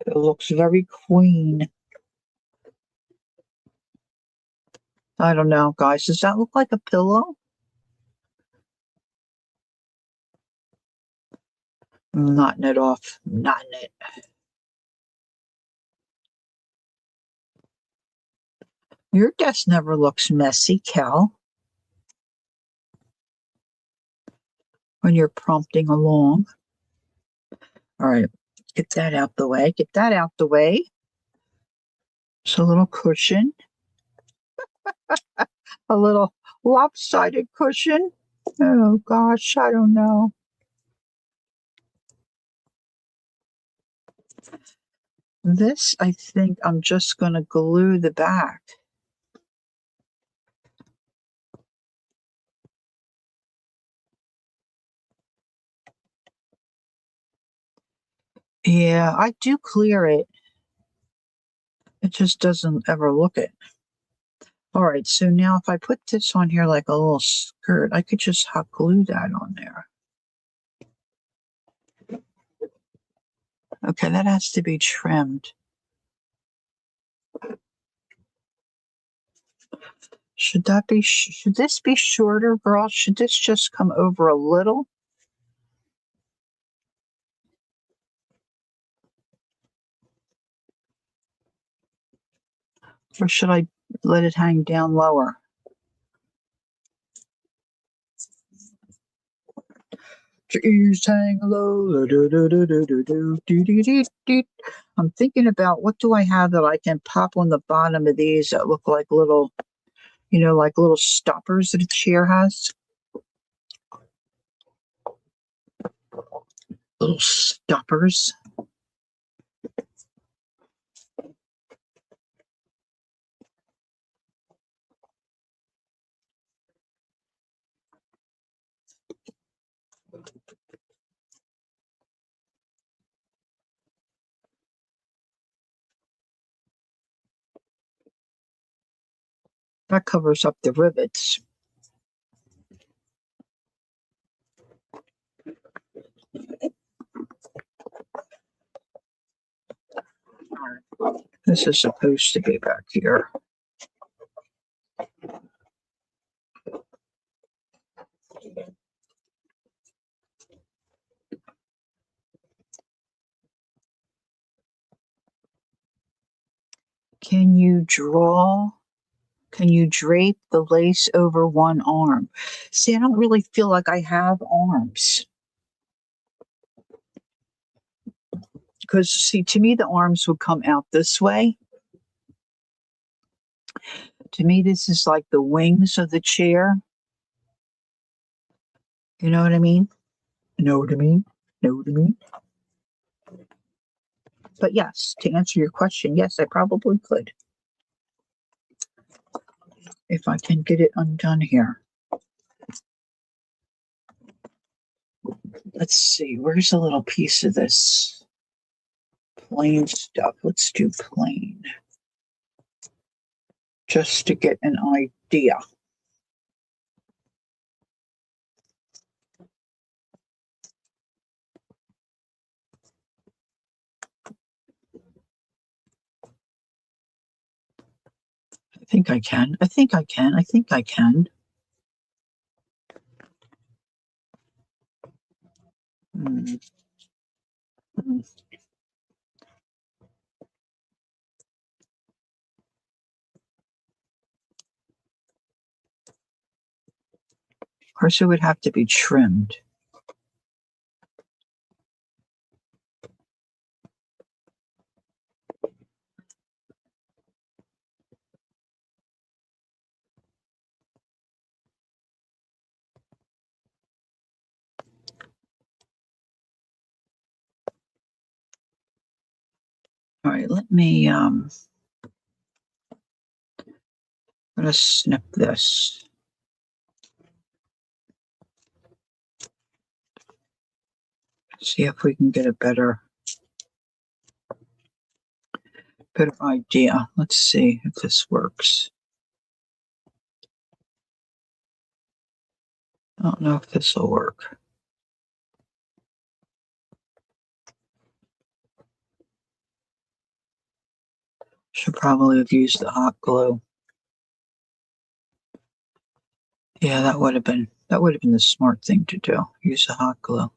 It looks very clean. I don't know, guys. Does that look like a pillow? I'm knotting it off. Knotting it. Your desk never looks messy, Cal, when you're prompting along. All right, get that out the way. Get that out the way. It's a little cushion, a little lopsided cushion. Oh gosh, I don't know. This, I think I'm just going to glue the back. Yeah, I do clear it. It just doesn't ever look it. All right, so now if I put this on here like a little skirt, I could just hot glue that on there. Okay, that has to be trimmed. Should this be shorter, girl? Should this just come over a little? Or should I let it hang down lower? Trees hang low. I'm thinking about what do I have that I can pop on the bottom of these that look like little, like little stoppers that a chair has. Little stoppers. That covers up the rivets. This is supposed to be back here. Can you draw? Can you drape the lace over one arm? See, I don't really feel like I have arms. Because, see, to me, the arms would come out this way. To me, this is like the wings of the chair. You know what I mean? Know what I mean? Know what I mean? But yes, to answer your question, yes, I probably could. If I can get it undone here. Let's see, where's a little piece of this plain stuff? Let's do plain. Just to get an idea. I think I can. I think I can. I think I can. Hmm. Of course, it would have to be trimmed. All right, let me I'm gonna snip this. See if we can get a better idea. Let's see if this works. I don't know if this will work. Should probably have used the hot glue. Yeah, that would have been the smart thing to do. Use the hot glue.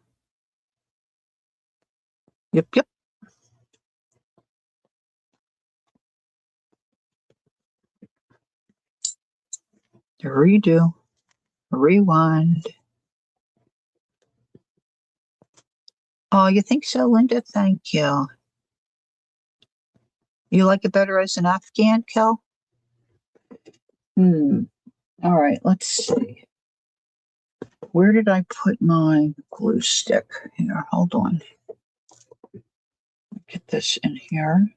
Yep, yep. Redo. Rewind. Oh, you think so, Linda? Thank you. You like it better as an Afghan, Kel? All right, let's see. Where did I put my glue stick? Here, hold on. Get this in here.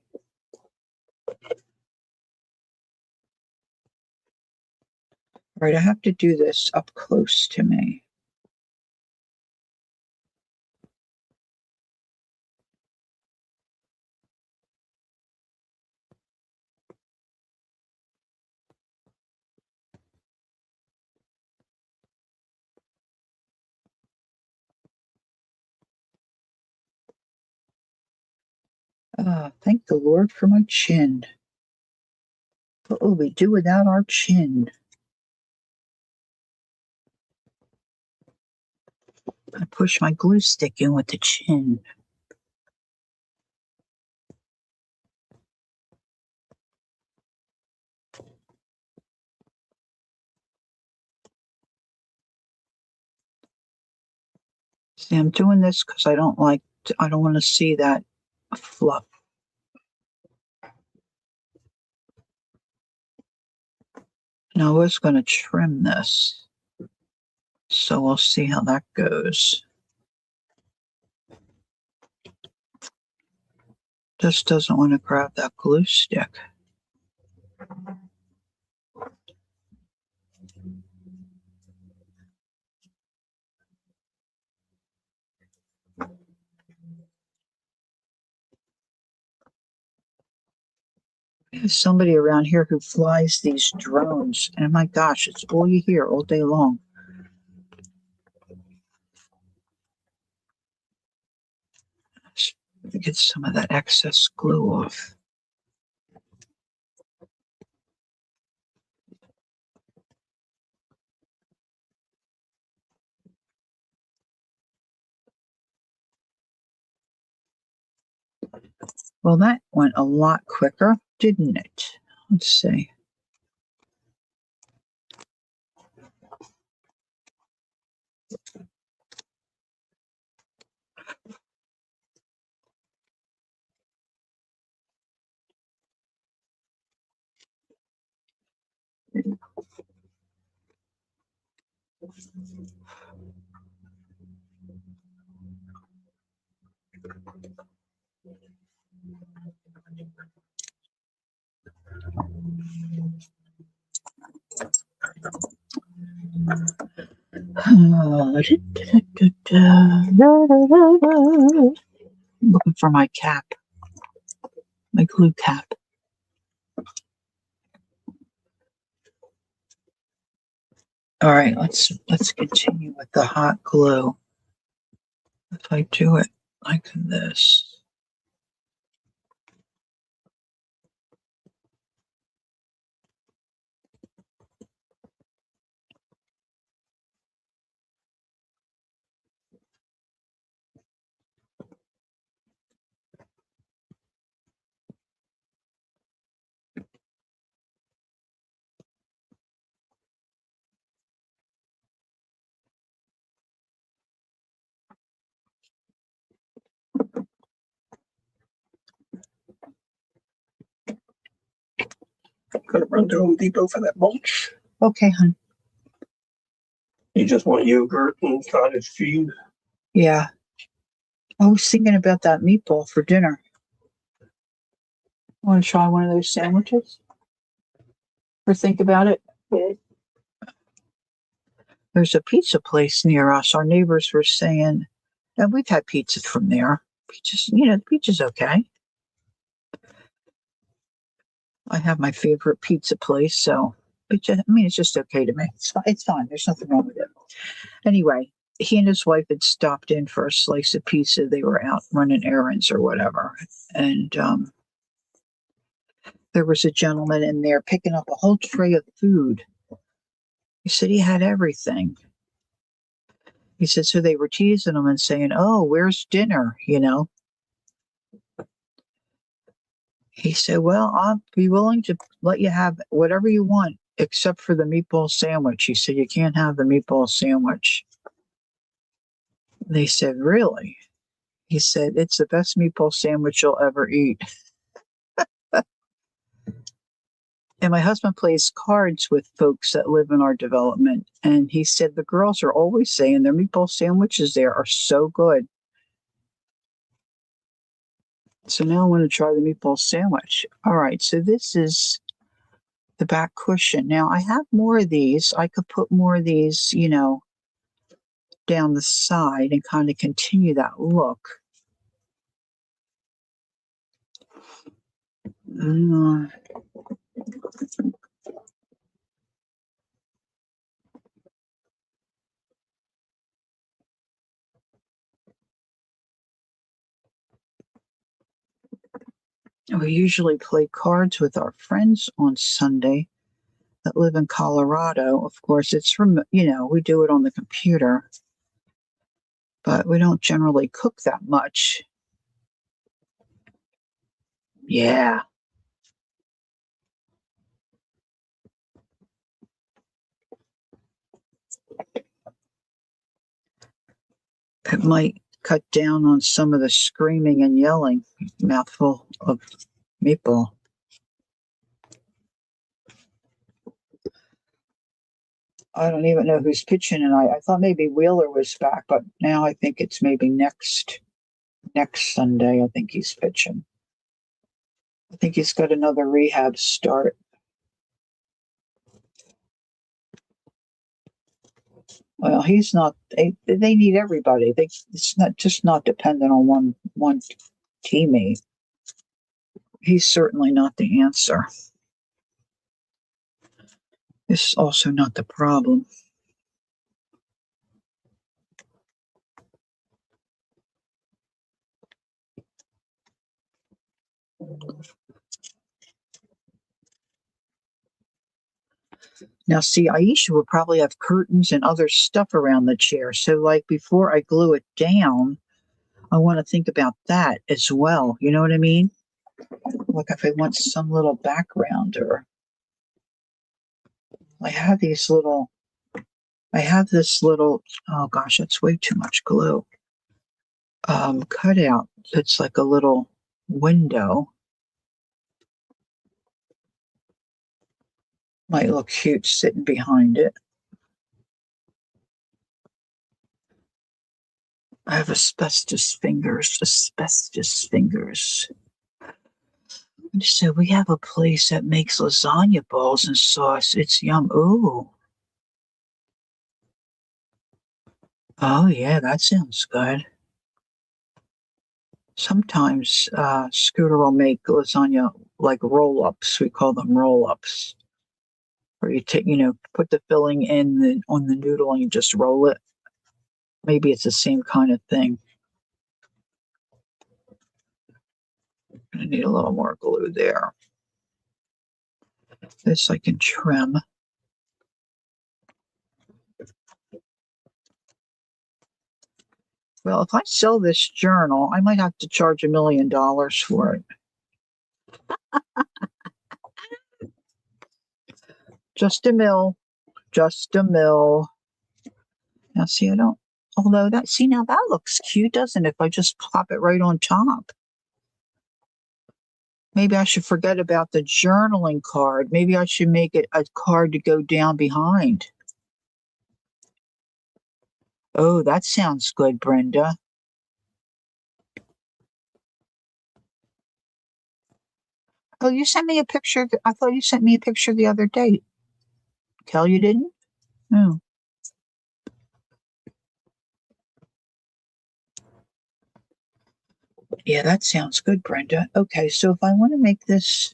All right, I have to do this up close to me. Thank the Lord for my chin. What will we do without our chin? I push my glue stick in with the chin. See, I'm doing this because I don't want to see that fluff. Now I was going to trim this, so we'll see how that goes. Just doesn't want to grab that glue stick. There's somebody around here who flies these drones, and my gosh, it's all you hear all day long. Get some of that excess glue off. Well, that went a lot quicker, didn't it? Let's see. Looking for my cap, my glue cap. All right, let's continue with the hot glue. If I do it like this. Gonna run to Home Depot for that mulch. Okay, hon. You just want yogurt and cottage cheese? Yeah. I was thinking about that meatball for dinner. Want to try one of those sandwiches? Or think about it? Yeah. There's a pizza place near us. Our neighbors were saying, and we've had pizza from there. Pizza's, the pizza's okay. I have my favorite pizza place, so it's just okay to me. It's fine. There's nothing wrong with it. Anyway, he and his wife had stopped in for a slice of pizza. They were out running errands or whatever, and there was a gentleman in there picking up a whole tray of food. He said he had everything. He said so they were teasing him and saying, "Oh, where's dinner?" He said, "Well, I'll be willing to let you have whatever you want except for the meatball sandwich." He said, "You can't have the meatball sandwich." They said, "Really?" He said, "It's the best meatball sandwich you'll ever eat." And my husband plays cards with folks that live in our development. And he said the girls are always saying their meatball sandwiches there are so good. So now I want to try the meatball sandwich. All right, so this is the back cushion. Now I have more of these. I could put more of these, down the side and kind of continue that look. Uh, We usually play cards with our friends on Sunday that live in Colorado. Of course, it's from, we do it on the computer, but we don't generally cook that much. Yeah. It might cut down on some of the screaming and yelling. Mouthful of meatball. I don't even know who's pitching tonight. I thought maybe Wheeler was back, but now I think it's maybe next Sunday. I think he's pitching. I think he's got another rehab start. Well, he's not. They need everybody. It's not dependent on one teammate. He's certainly not the answer. It's also not the problem. Now, see, Aisha would probably have curtains and other stuff around the chair. So, like, before I glue it down, I want to think about that as well. You know what I mean? Like, if I want some little background, or I have this little, oh gosh, that's way too much glue. Cutout that's like a little window. Might look cute sitting behind it. I have asbestos fingers. So we have a place that makes lasagna balls and sauce. It's yum. Ooh. Oh yeah, that sounds good. Sometimes Scooter will make lasagna like roll-ups. We call them roll-ups. Where you take, put the filling in on the noodle and you just roll it. Maybe it's the same kind of thing. I need a little more glue there. This I can trim. Well, if I sell this journal, I might have to charge $1 million for it. Just a mill. Now, see, although now that looks cute, doesn't it? If I just plop it right on top. Maybe I should forget about the journaling card. Maybe I should make it a card to go down behind. Oh, that sounds good, Brenda. Oh, you sent me a picture. I thought you sent me a picture the other day. Kel, you didn't? Oh. Yeah, that sounds good, Brenda. Okay, so if I want to make this,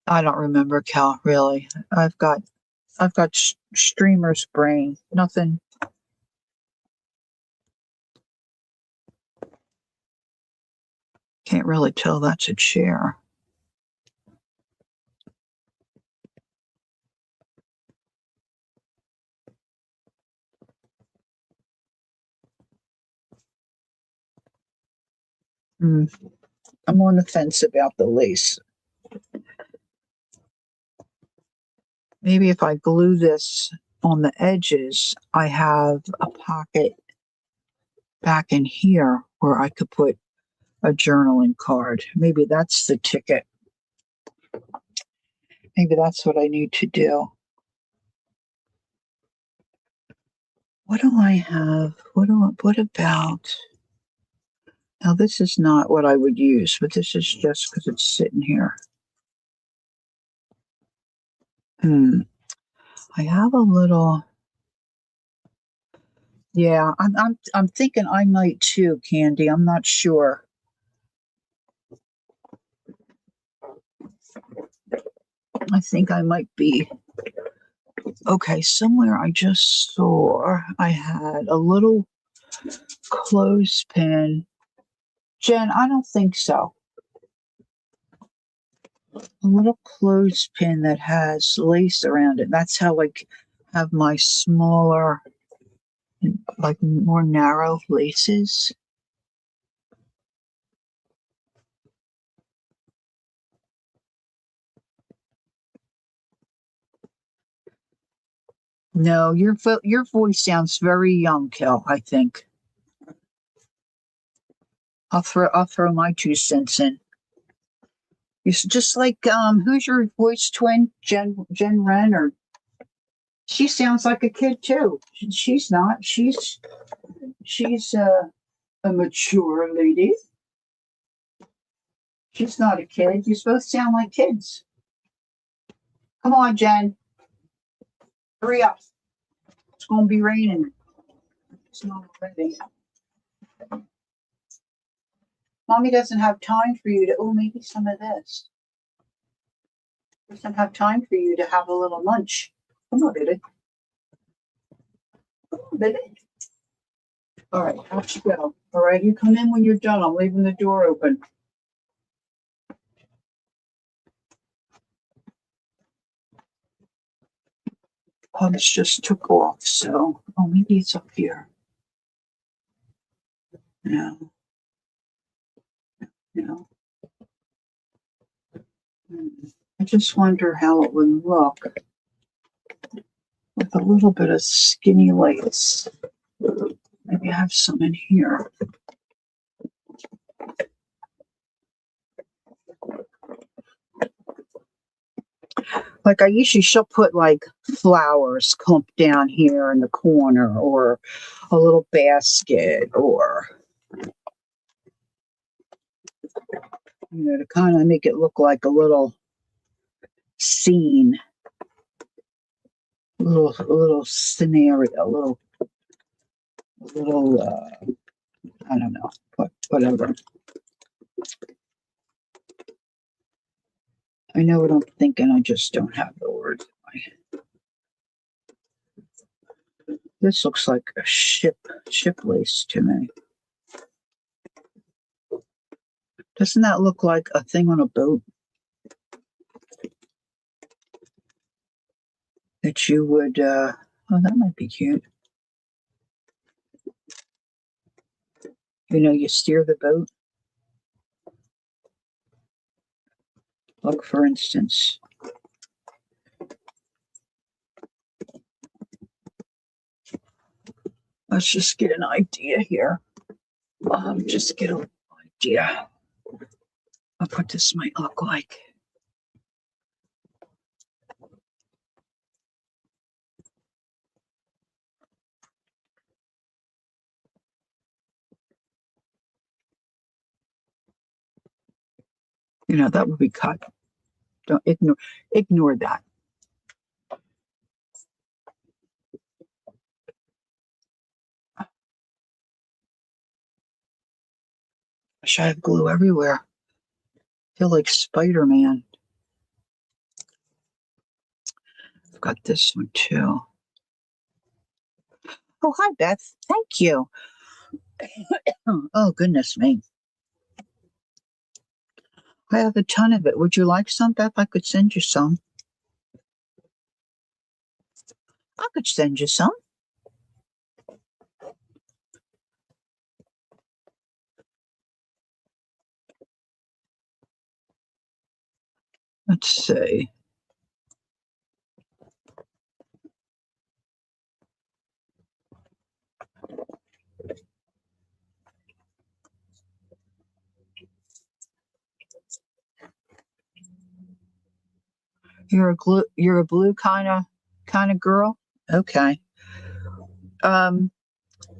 I don't remember, Cal, really. I've got streamer's brain. Nothing. Can't really tell that's a chair. I'm on the fence about the lace. Maybe if I glue this on the edges, I have a pocket back in here where I could put a journaling card. Maybe that's the ticket. Maybe that's what I need to do. What do I have? What about? Now, this is not what I would use, but this is just because it's sitting here. I have a little. Yeah, I'm thinking I might too, Candy. I'm not sure. I think I might be Okay, somewhere I just saw I had a little clothespin. Jen, I don't think so. A little clothespin that has lace around it. That's how like have my smaller, like more narrow laces. No, your voice sounds very young, Kel. I think I'll throw my 2 cents in. It's just like who's your voice twin? Jen Wren, or she sounds like a kid too. She's not. She's a mature lady. She's not a kid. You both sound like kids. Come on, Jen. Hurry up. It's gonna be raining. It's not ready. Mommy doesn't have time for you to. Oh, maybe some of this. Doesn't have time for you to have a little lunch. Come on, baby. Come on, baby. All right, out you go. All right, you come in when you're done. I'm leaving the door open. Pumps just took off, so maybe it's up here. No, no. I just wonder how it would look with a little bit of skinny lace. Maybe I have some in here. Like I usually she'll put like flowers clumped down here in the corner, or a little basket, or to kind of make it look like a little scene, a little scenario, a little I don't know, but whatever. I know what I'm thinking. I just don't have the words. This looks like a ship lace to me. Doesn't that look like a thing on a boat that you would? Oh, that might be cute. You steer the boat. Like for instance, let's just get an idea here. Just get an idea of what this might look like. That would be cut. Don't ignore that. Wish I had glue everywhere. Feel like Spider-Man. I've got this one too. Oh, hi, Beth. Thank you. Oh, goodness me. I have a ton of it. Would you like some, Beth? I could send you some. I could send you some. Let's see. You're a blue kind of girl? Okay. Um,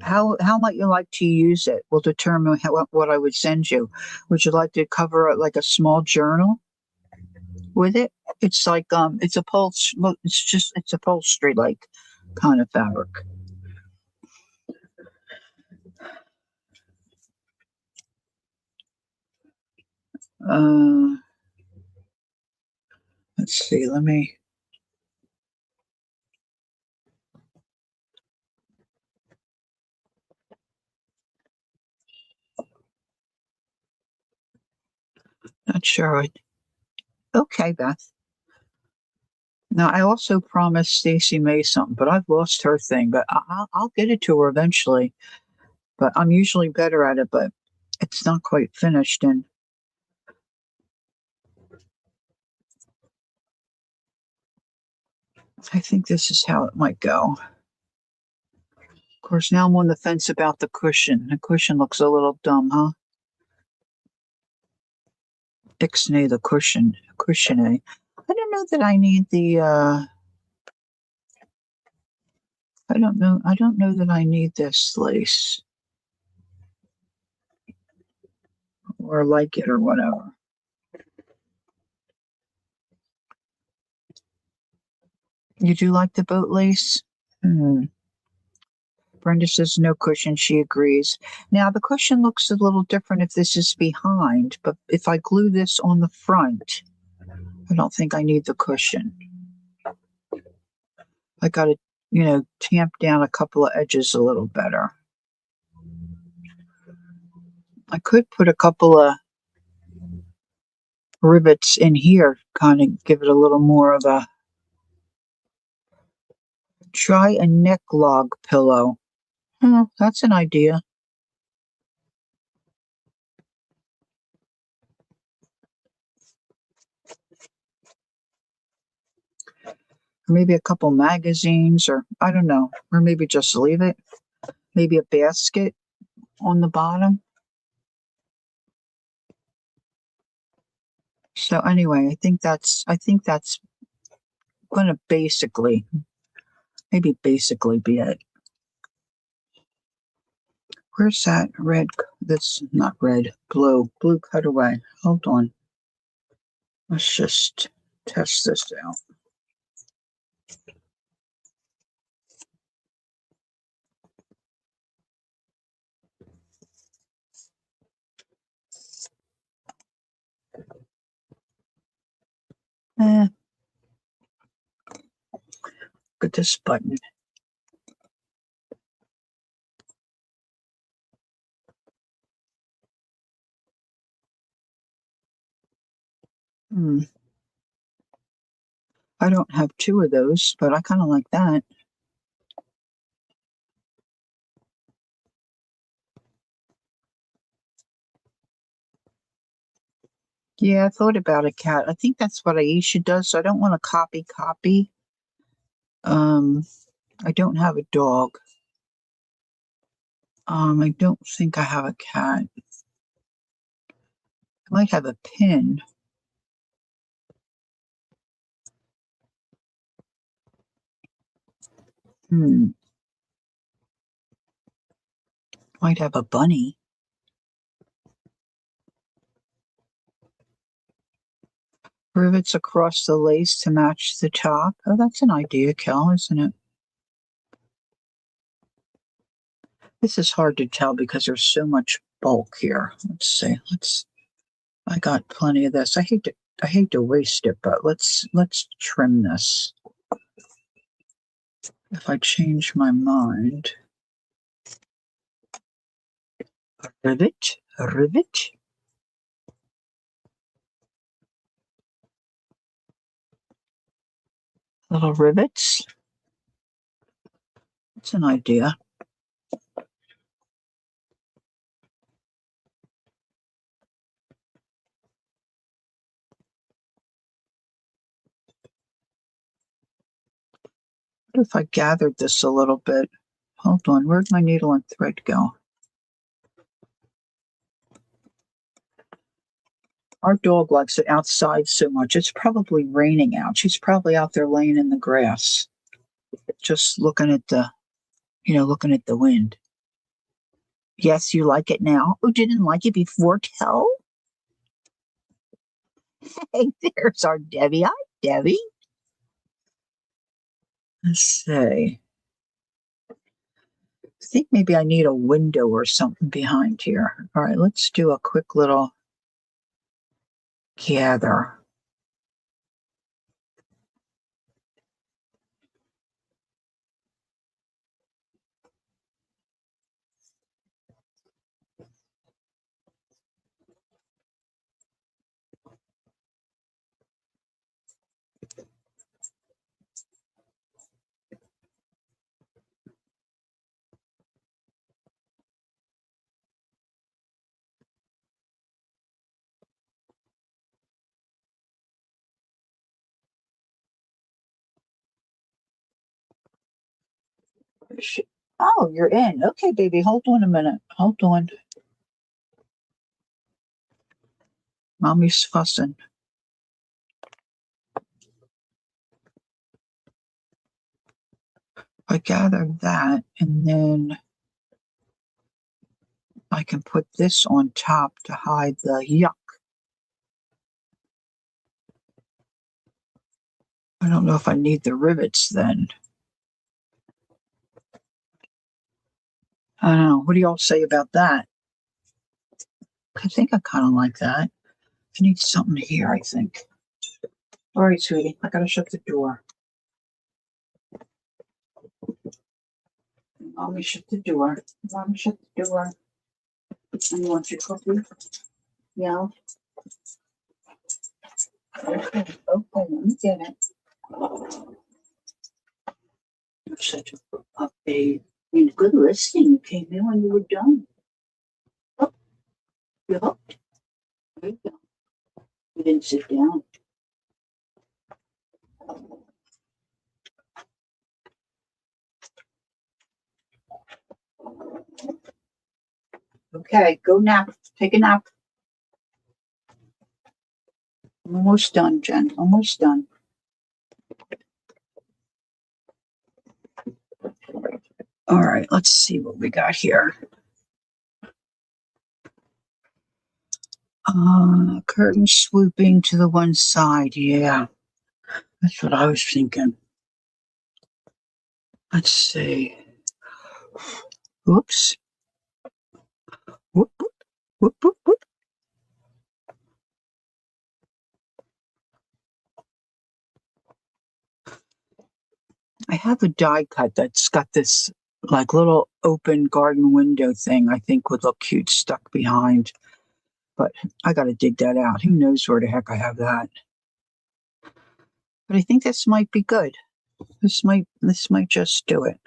how might you like to use it will determine what I would send you. Would you like to cover like a small journal with it? It's like it's it's upholstery like kind of fabric. Uh, let's see. Let me. not sure. Okay, Beth. Now, I also promised Stacy May something, but I've lost her thing. But I'll get it to her eventually. But I'm usually better at it, but it's not quite finished. And I think this is how it might go. Of course, now I'm on the fence about the cushion. The cushion looks a little dumb, huh? Ixnay the cushion. Cushionet. I don't know that I need the I don't know that I need this lace or like it or whatever. You do like the boat lace? Hmm. Brenda says no cushion. She agrees. Now, the cushion looks a little different if this is behind, but if I glue this on the front, I don't think I need the cushion. I got to, tamp down a couple of edges a little better. I could put a couple of rivets in here, kind of give it a little more of a. Try a neck log pillow. That's an idea. Or maybe a couple magazines, or I don't know, or maybe just leave it. Maybe a basket on the bottom. So anyway, I think that's going to maybe basically be it. Where's that red? That's not red, blue cutaway. Hold on. Let's just test this out. Look at this button. I don't have two of those, but I kind of like that. Yeah, I thought about a cat. I think that's what Aisha does, so I don't want to copy. I don't have a dog. I don't think I have a cat. I might have a pin. Might have a bunny. Rivets across the lace to match the top. Oh, that's an idea, Kel, isn't it? This is hard to tell because there's so much bulk here. Let's see. I got plenty of this. I hate to waste it, but let's trim this. If I change my mind. A rivet. Little rivets. That's an idea. What if I gathered this a little bit? Hold on, where'd my needle and thread go? Our dog likes it outside so much. It's probably raining out. She's probably out there laying in the grass, just looking at the wind. Yes, you like it now. Who didn't like it before, Kel? Hey, there's our Debbie. Hi, Debbie. Let's see. I think maybe I need a window or something behind here. All right, let's do a quick little gather. Oh, you're in. Okay, baby. Hold on a minute. Hold on. Mommy's fussing. I gather that, and then I can put this on top to hide the yuck. I don't know if I need the rivets then. I don't know. What do y'all say about that? I think I kind of like that. I need something here, I think. All right, sweetie. I gotta shut the door. Mommy, shut the door. Mommy, shut the door. And you want your cookie? Yeah. Okay, let me get it. You're such a babe. I mean, good listening. You came in when you were done. Oh, you hooked. There you go. You didn't sit down. Okay, go nap. Take a nap. I'm almost done, Jen. Almost done. All right, let's see what we got here. Curtain swooping to the one side. Yeah, that's what I was thinking. Let's see. Whoops. Whoop, whoop, whoop, whoop, whoop. I have a die cut that's got this like little open garden window thing I think would look cute stuck behind. But I got to dig that out. Who knows where the heck I have that. But I think this might be good. This might just do it.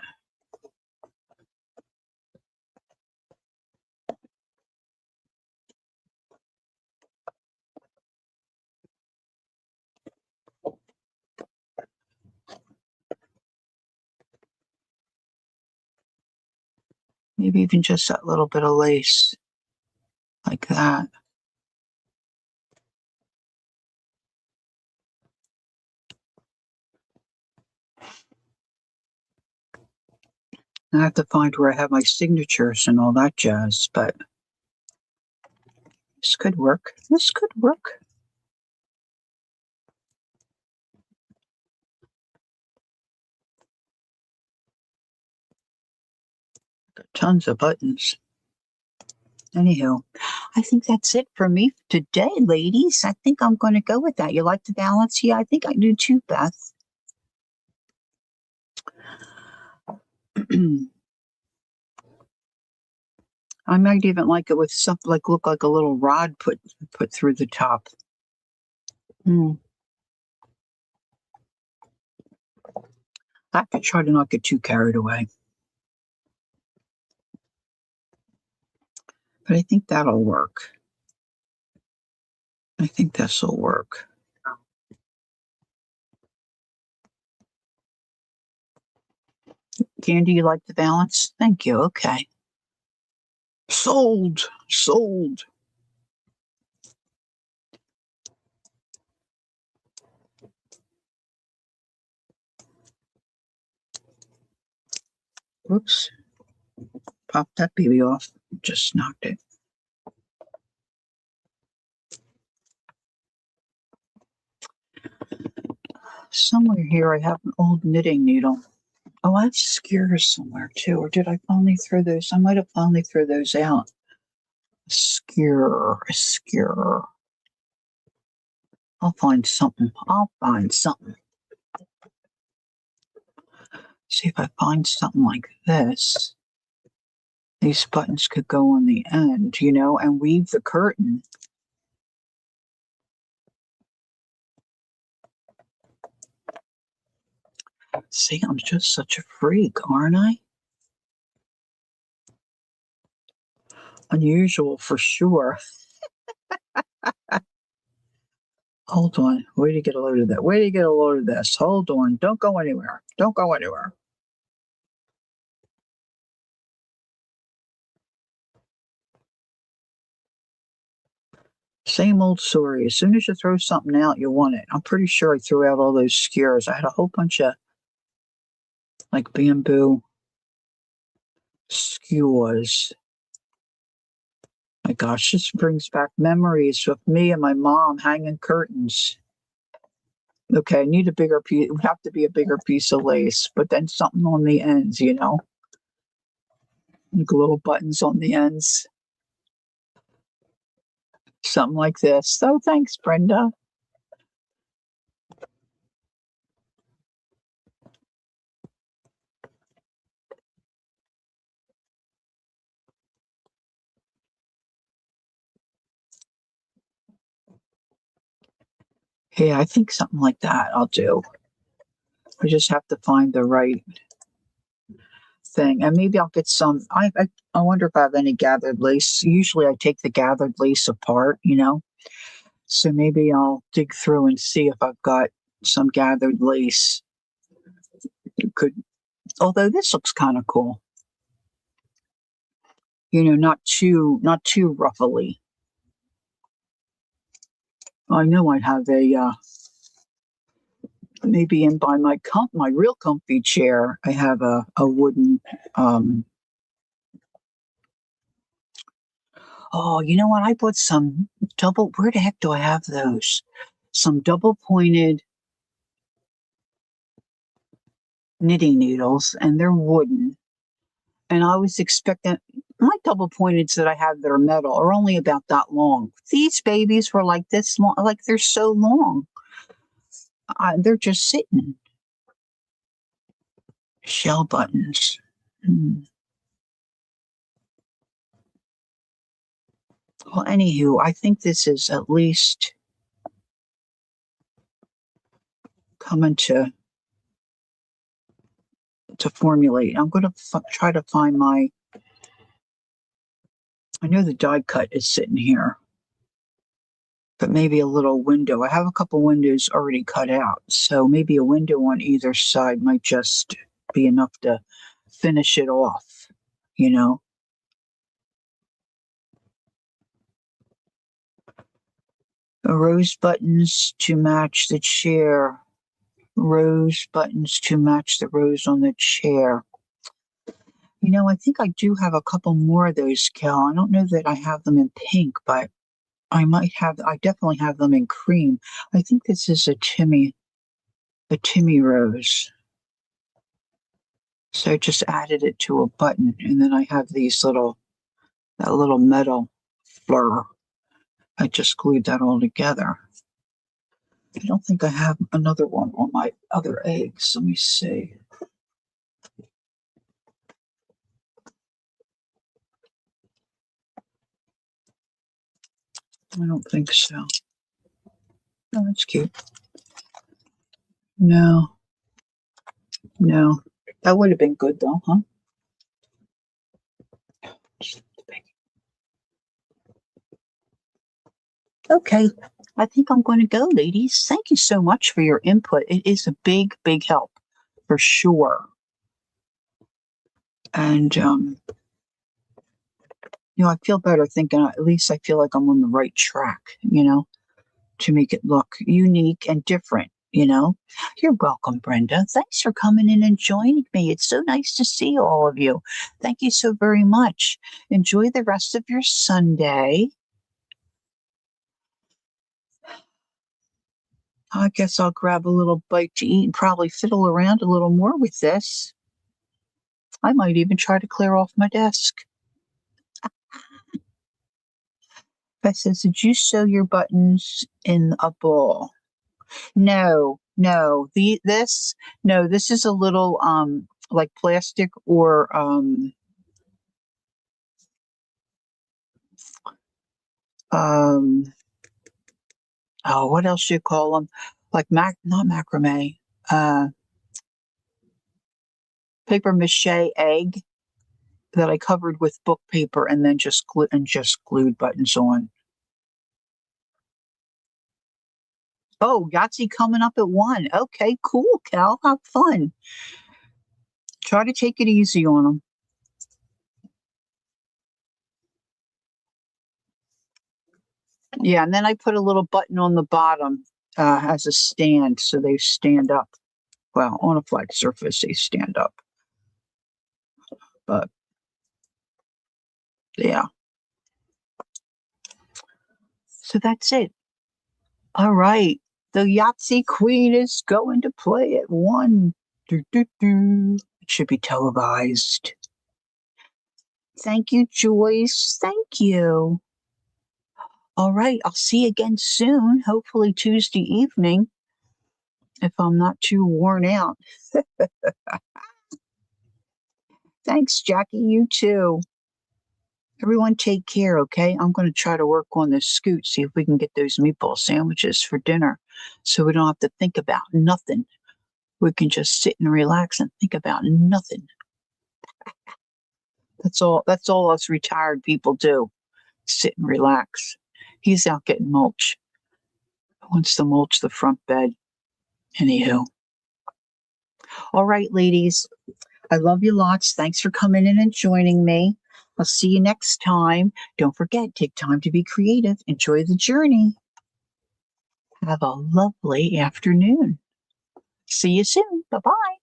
Maybe even just that little bit of lace like that. I have to find where I have my signatures and all that jazz, but this could work. This could work. Got tons of buttons. Anywho, I think that's it for me today, ladies. I think I'm going to go with that. You like the balance? Yeah, I think I do too, Beth. I might even like it with something like look like a little rod put through the top. I have to try to not get too carried away. But I think that'll work. I think this will work. Candy, you like the balance? Thank you. Okay. Sold. Sold. Whoops. Popped that baby off. Just knocked it. Somewhere here I have an old knitting needle. Oh, I have skewers somewhere too. Or did I finally throw those? I might have finally thrown those out. A skewer. I'll find something. See if I find something like this. These buttons could go on the end, and weave the curtain. See, I'm just such a freak, aren't I? Unusual for sure. Hold on. Where do you get a load of that? Where do you get a load of this? Hold on. Don't go anywhere. Don't go anywhere. Same old story. As soon as you throw something out, you want it. I'm pretty sure I threw out all those skewers. I had a whole bunch of like bamboo skewers. My gosh, this brings back memories of me and my mom hanging curtains. Okay, I need a bigger piece. It would have to be a bigger piece of lace, but then something on the ends, like little buttons on the ends, something like this. So thanks, Brenda. Yeah, I think something like that I'll do. I just have to find the right thing, and maybe I'll get some. I wonder if I have any gathered lace. Usually, I take the gathered lace apart. So maybe I'll dig through and see if I've got some gathered lace. It could, although this looks kind of cool. Not too ruffly. I know I'd have a maybe in by my real comfy chair. I have a wooden. Um, oh, you know what? I bought some double. Where the heck do I have those? Some double pointed knitting needles, and they're wooden. And I was expecting my double pointeds that I have that are metal are only about that long. These babies were like this long, like they're so long. They're just sitting. Shell buttons. Hmm. Well, anywho, I think this is at least coming to formulate. I'm going to try to find my. I know the die cut is sitting here, but maybe a little window. I have a couple windows already cut out, so maybe a window on either side might just be enough to finish it off, you know. Rose buttons to match the chair. Rose buttons to match the rose on the chair. I think I do have a couple more of those, Cal. I don't know that I have them in pink, but I definitely have them in cream. I think this is a Timmy rose. So I just added it to a button, and then I have that little metal fleur. I just glued that all together. I don't think I have another one on my other eggs. Let me see. I don't think so. Oh, that's cute. No, no. That would have been good though, huh? Okay. I think I'm going to go, ladies. Thank you so much for your input. It is a big, big help for sure. And, I feel better thinking, at least I feel like I'm on the right track, to make it look unique and different. You're welcome, Brenda. Thanks for coming in and joining me. It's so nice to see all of you. Thank you so very much. Enjoy the rest of your Sunday. I guess I'll grab a little bite to eat and probably fiddle around a little more with this. I might even try to clear off my desk. Beth says, did you sew your buttons in a ball? No, no. This is a little like plastic or um oh, what else do you call them? Like not macrame, uh paper mache egg that I covered with book paper and then just glued buttons on. Oh, Yahtzee coming up at 1. Okay, cool, Cal. Have fun. Try to take it easy on them. Yeah, and then I put a little button on the bottom as a stand so they stand up. Well, on a flat surface, they stand up. But yeah, so that's it. All right. The Yahtzee Queen is going to play at 1. Do, do, do. It should be televised. Thank you, Joyce. Thank you. All right. I'll see you again soon, hopefully Tuesday evening, if I'm not too worn out. Thanks, Jackie. You too. Everyone take care, okay? I'm going to try to work on this scoot, see if we can get those meatball sandwiches for dinner so we don't have to think about nothing. We can just sit and relax and think about nothing. That's all us retired people do. Sit and relax. He's out getting mulch. He wants to mulch the front bed. Anywho. All right, ladies. I love you lots. Thanks for coming in and joining me. I'll see you next time. Don't forget, take time to be creative. Enjoy the journey. Have a lovely afternoon. See you soon. Bye bye.